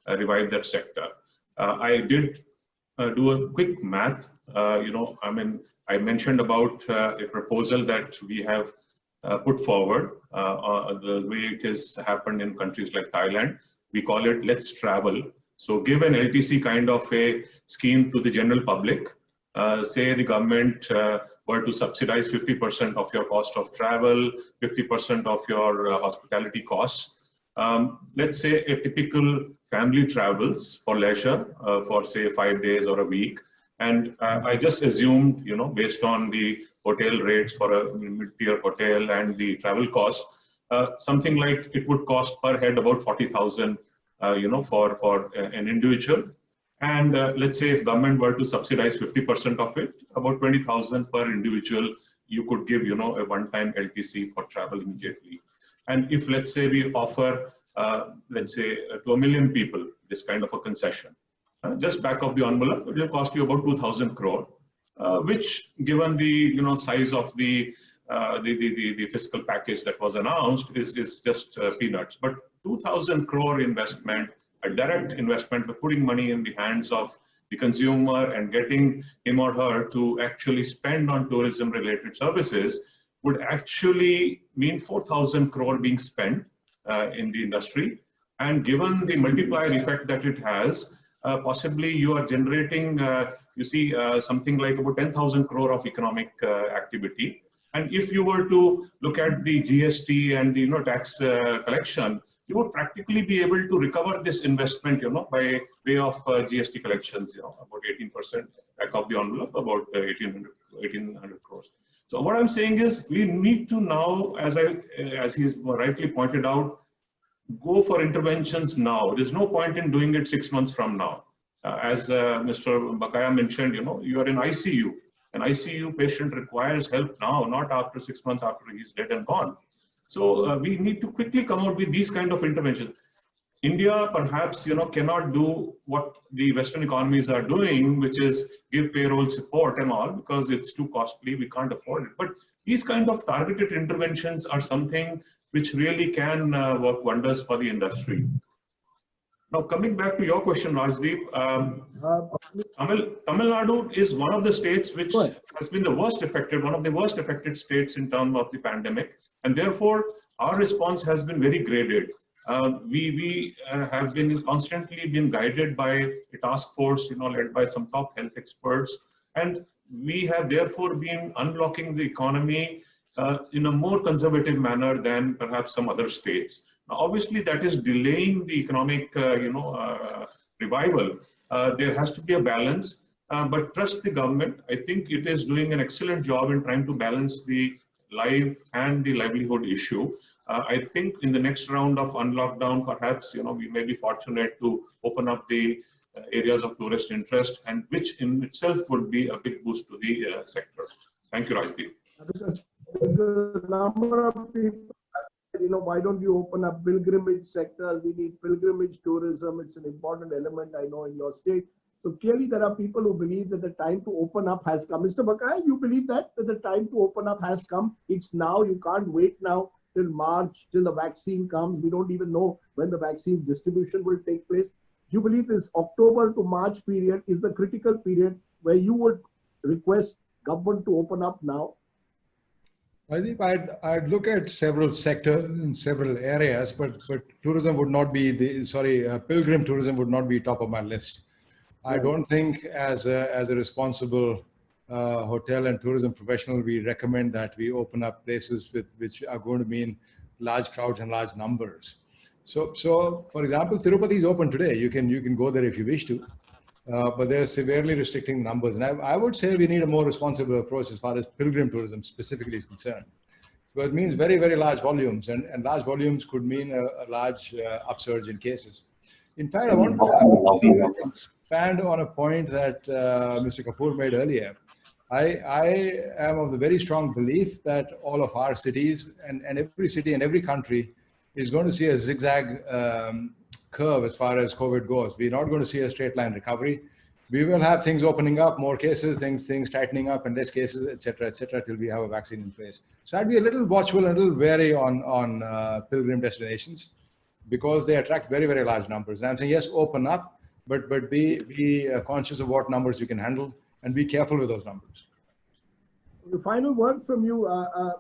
revive that sector. I did do a quick math. I mentioned about a proposal that we have put forward, the way it has happened in countries like Thailand. We call it Let's Travel. So give an LTC kind of a scheme to the general public. Say the government were to subsidize 50% of your cost of travel, 50% of your hospitality costs. Let's say a typical family travels for leisure for say 5 days or a week. And I just assumed, based on the hotel rates for a mid-tier hotel and the travel costs, something like it would cost per head about 40,000, for an individual. And let's say if government were to subsidize 50% of it, about 20,000 per individual, you could give, a one-time LTC for travel immediately. And if let's say we offer, let's say to 1 million people, this kind of a concession, just back of the envelope, it will cost you about 2,000 crore, which given the, size of the fiscal package that was announced is just peanuts. But 2,000 crore investment, a direct investment, by putting money in the hands of the consumer and getting him or her to actually spend on tourism related services, would actually mean 4,000 crore being spent in the industry. And given the multiplier effect that it has, possibly you are generating, something like about 10,000 crore of economic activity. And if you were to look at the GST and the tax collection, you would practically be able to recover this investment, by way of GST collections, about 18% back of the envelope, about 1,800 crores. So what I'm saying is, we need to now, as he's rightly pointed out, go for interventions now. There's no point in doing it 6 months from now. As Mr. Bakaya mentioned, you are in ICU. An ICU patient requires help now, not after 6 months after he's dead and gone. So we need to quickly come out with these kind of interventions. India perhaps cannot do what the Western economies are doing, which is give payroll support and all, because it's too costly, we can't afford it. But these kind of targeted interventions are something which really can work wonders for the industry. Now, coming back to your question, Rajdeep, Tamil Nadu is one of the states which has been the worst affected, one of the worst affected states in terms of the pandemic. And therefore, our response has been very graded. We have been constantly been guided by a task force, led by some top health experts. And we have therefore been unblocking the economy in a more conservative manner than perhaps some other states. Now, obviously, that is delaying the economic, revival. There has to be a balance, but trust the government. I think it is doing an excellent job in trying to balance the life and the livelihood issue. I think in the next round of unlockdown, perhaps, we may be fortunate to open up the areas of tourist interest, and which in itself would be a big boost to the sector. Thank you, Rajdeep. Because a number of people, why don't you open up pilgrimage sector? We need pilgrimage tourism. It's an important element, I know, in your state. So clearly there are people who believe that the time to open up has come. Mr. Bakai, you believe that the time to open up has come? It's now. You can't wait now till March, till the vaccine comes. We don't even know when the vaccine's distribution will take place. You believe this October to March period is the critical period where you would request government to open up now? I think I'd look at several sectors in several areas, but tourism would not be pilgrim tourism would not be top of my list. I don't think as a responsible hotel and tourism professional, we recommend that we open up places which are going to mean large crowds and large numbers. So for example, Tirupati is open today. You can go there if you wish to, but they're severely restricting numbers. And I would say we need a more responsible approach as far as pilgrim tourism specifically is concerned. But it means very, very large volumes, and large volumes could mean a large upsurge in cases. In fact, I want to expand on a point that Mr. Kapoor made earlier. I am of the very strong belief that all of our cities and every city and every country is going to see a zigzag curve as far as COVID goes. We're not going to see a straight line recovery. We will have things opening up, more cases, things tightening up, and less cases, et cetera, till we have a vaccine in place. So I'd be a little watchful and a little wary on pilgrim destinations, because they attract very, very large numbers. And I'm saying, yes, open up, but be conscious of what numbers you can handle and be careful with those numbers. The final word from you,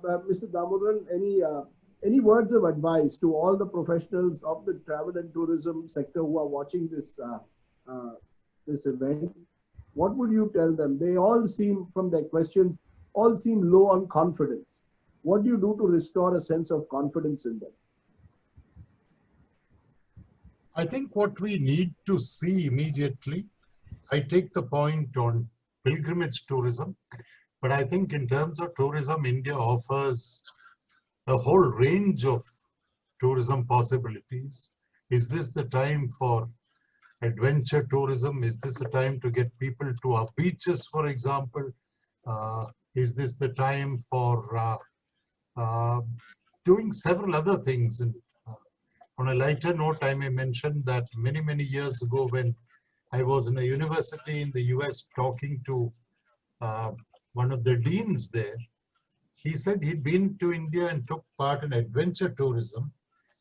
Mr. Damodaran, any words of advice to all the professionals of the travel and tourism sector who are watching this event? What would you tell them? They all seem, from their questions, low on confidence. What do you do to restore a sense of confidence in them? I think what we need to see immediately, I take the point on pilgrimage tourism, but I think in terms of tourism, India offers a whole range of tourism possibilities. Is this the time for adventure tourism? Is this a time to get people to our beaches, for example? Is this the time for doing several other things? And on a lighter note, I may mention that many, many years ago, when I was in a university in the US talking to one of the deans there, he said he'd been to India and took part in adventure tourism.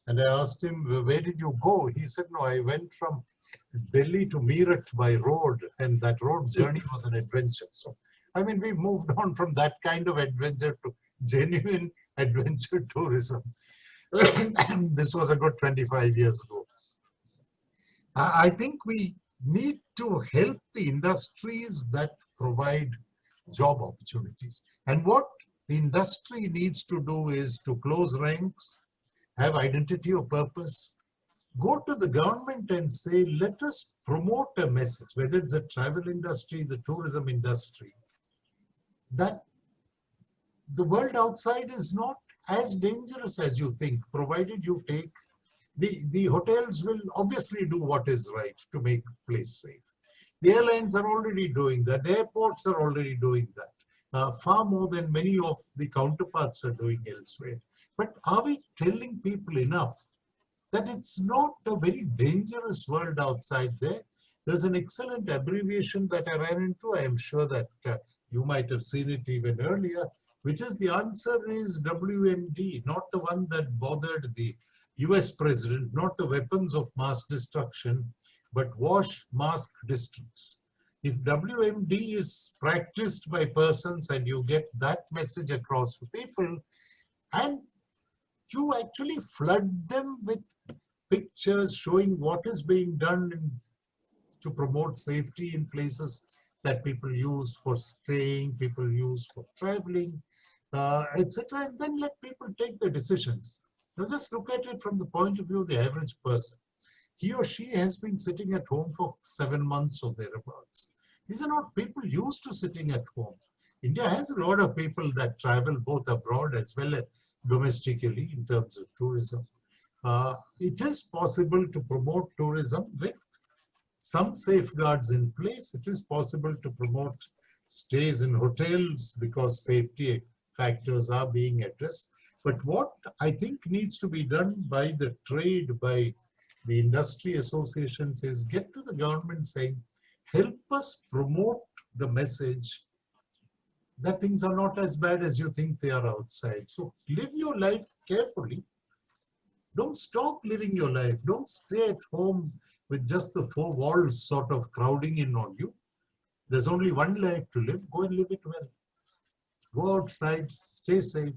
And I asked him, where did you go? He said, no, I went from Delhi to Meerut by road, and that road journey was an adventure. So, I mean, we moved on from that kind of adventure to genuine adventure tourism. And this was a good 25 years ago. I think we need to help the industries that provide job opportunities. And what the industry needs to do is to close ranks, have identity of purpose, go to the government and say, let us promote a message, whether it's the travel industry, the tourism industry, that the world outside is not as dangerous as you think, provided you take, the hotels will obviously do what is right to make the place safe. The airlines are already doing that. The airports are already doing that. Far more than many of the counterparts are doing elsewhere. But are we telling people enough that it's not a very dangerous world outside there? There's an excellent abbreviation that I ran into. I am sure that you might have seen it even earlier, which is the answer is WMD, not the one that bothered the US president, not the weapons of mass destruction, but wash, mask, distance. If WMD is practiced by persons and you get that message across to people, and you actually flood them with pictures showing what is being done to promote safety in places that people use for staying, people use for traveling, etc. And then let people take their decisions. Now just look at it from the point of view of the average person. He or she has been sitting at home for 7 months or thereabouts. These are not people used to sitting at home. India has a lot of people that travel both abroad as well domestically in terms of tourism. It is possible to promote tourism with some safeguards in place. It is possible to promote stays in hotels because safety factors are being addressed. But what I think needs to be done by the trade, by the industry associations, is get to the government saying, help us promote the message that things are not as bad as you think they are outside. So live your life carefully. Don't stop living your life. Don't stay at home with just the four walls sort of crowding in on you. There's only one life to live. Go and live it well. Go outside, stay safe.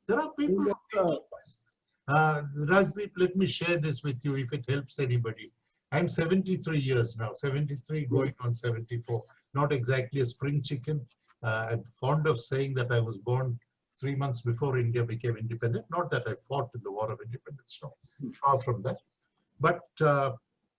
There are people who take risks. Rajdeep, let me share this with you if it helps anybody. I'm 73 years now, 73 going on 74. Not exactly a spring chicken. I'm fond of saying that I was born 3 months before India became independent. Not that I fought in the War of Independence, no, far from that. But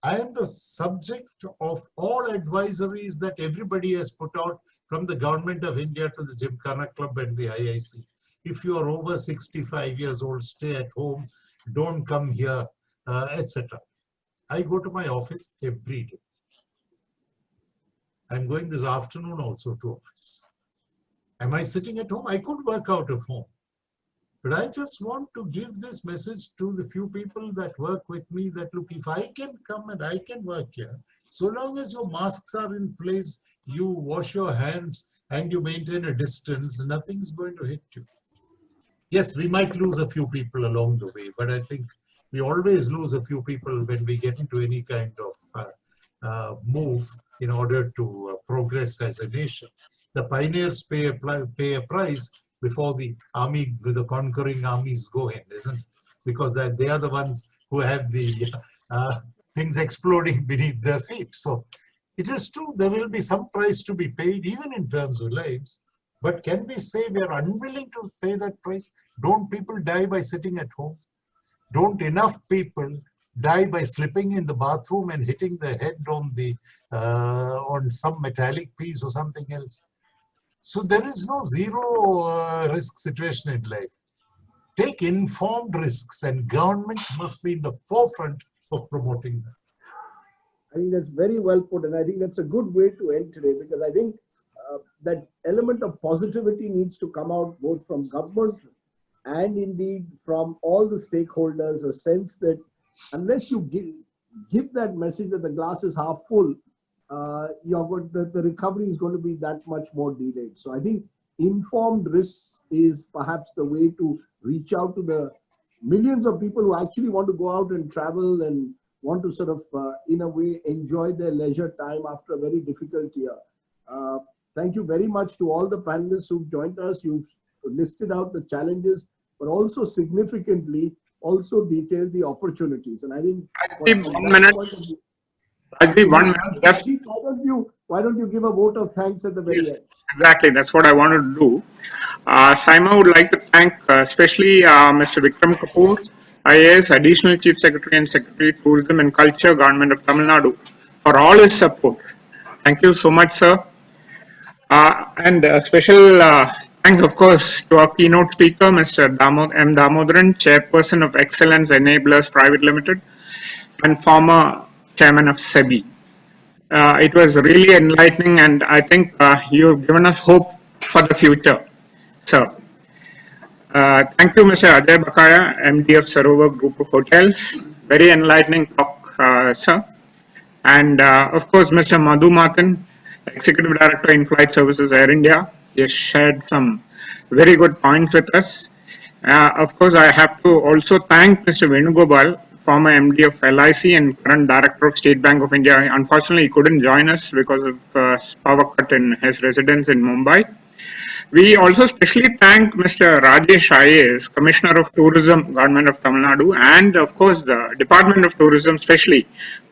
I am the subject of all advisories that everybody has put out, from the government of India to the Gymkhana Club and the IIC. If you are over 65 years old, stay at home, don't come here, etc. I go to my office every day. I'm going this afternoon also to office. Am I sitting at home? I could work out of home. But I just want to give this message to the few people that work with me that, look, if I can come and I can work here, so long as your masks are in place, you wash your hands and you maintain a distance, nothing's going to hit you. Yes, we might lose a few people along the way, but I think we always lose a few people when we get into any kind of move in order to progress as a nation. The pioneers pay a price before the army, with the conquering armies go in, isn't it? Because they are the ones who have the things exploding beneath their feet. So it is true, there will be some price to be paid, even in terms of lives. But can we say we are unwilling to pay that price? Don't people die by sitting at home? Don't enough people die by slipping in the bathroom and hitting their head on the on some metallic piece or something else? So there is no zero risk situation in life. Take informed risks, and government must be in the forefront of promoting them. I think that's very well put, and I think that's a good way to end today, because I think that element of positivity needs to come out both from government and indeed from all the stakeholders, a sense that unless you give that message that the glass is half full, the recovery is going to be that much more delayed. So I think informed risks is perhaps the way to reach out to the millions of people who actually want to go out and travel and want to sort of, in a way, enjoy their leisure time after a very difficult year. Thank you very much to all the panelists who've joined us. You've listed out the challenges, but also significantly also detailed the opportunities. And I think Just why don't you give a vote of thanks at the very end? exactly, that's what I wanted to do. Sima would like to thank especially Mr. Vikram Kapoor, IAS, Additional Chief Secretary and Secretary Tourism and Culture, Government of Tamil Nadu, for all his support. Thank you so much, sir. And special thanks, of course, to our keynote speaker, Mr. M. Damodaran, Chairperson of Excellence Enablers Private Limited and former Chairman of SEBI. It was really enlightening, and I think you've given us hope for the future, sir. Thank you, Mr. Ajay Bakaya, MD of Sarovar Group of Hotels. Very enlightening talk, sir. And of course, Mr. Madhu Martin, Executive Director in Flight Services Air India. He has shared some very good points with us. Of course, I have to also thank Mr. Venugopal, former MD of LIC and current Director of State Bank of India. Unfortunately, he couldn't join us because of power cut in his residence in Mumbai. We also specially thank Mr. Rajesh IAS, Commissioner of Tourism, Government of Tamil Nadu, and of course the Department of Tourism, especially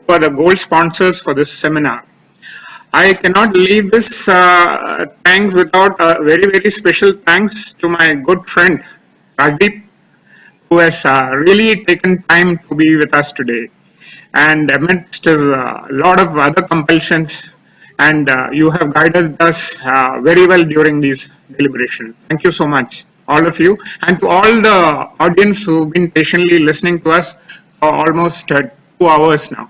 for the gold sponsors for this seminar. I cannot leave this thanks without a very, very special thanks to my good friend Rajdeep, who has really taken time to be with us today. And amidst a lot of other compulsions, and you have guided us very well during these deliberations. Thank you so much. all of you, and to all the audience who've been patiently listening to us for almost 2 hours now.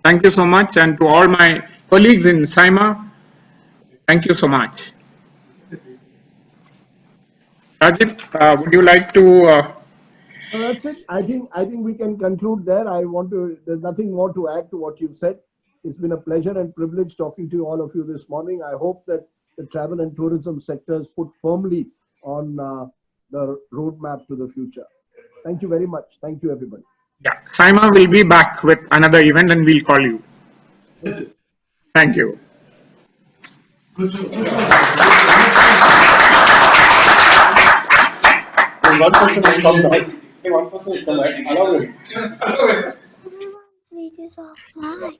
Thank you so much, and to all my colleagues in Sima, thank you so much. Rajit, would you like to? No, that's it. I think we can conclude there. There's nothing more to add to what you've said. It's been a pleasure and privilege talking to all of you this morning. I hope that the travel and tourism sector is put firmly on the roadmap to the future. Thank you very much. Thank you, everybody. Yeah, Sima will be back with another event, and we'll call you. Thank you. One person has come back. One person has come back. Allow him. Switches offline.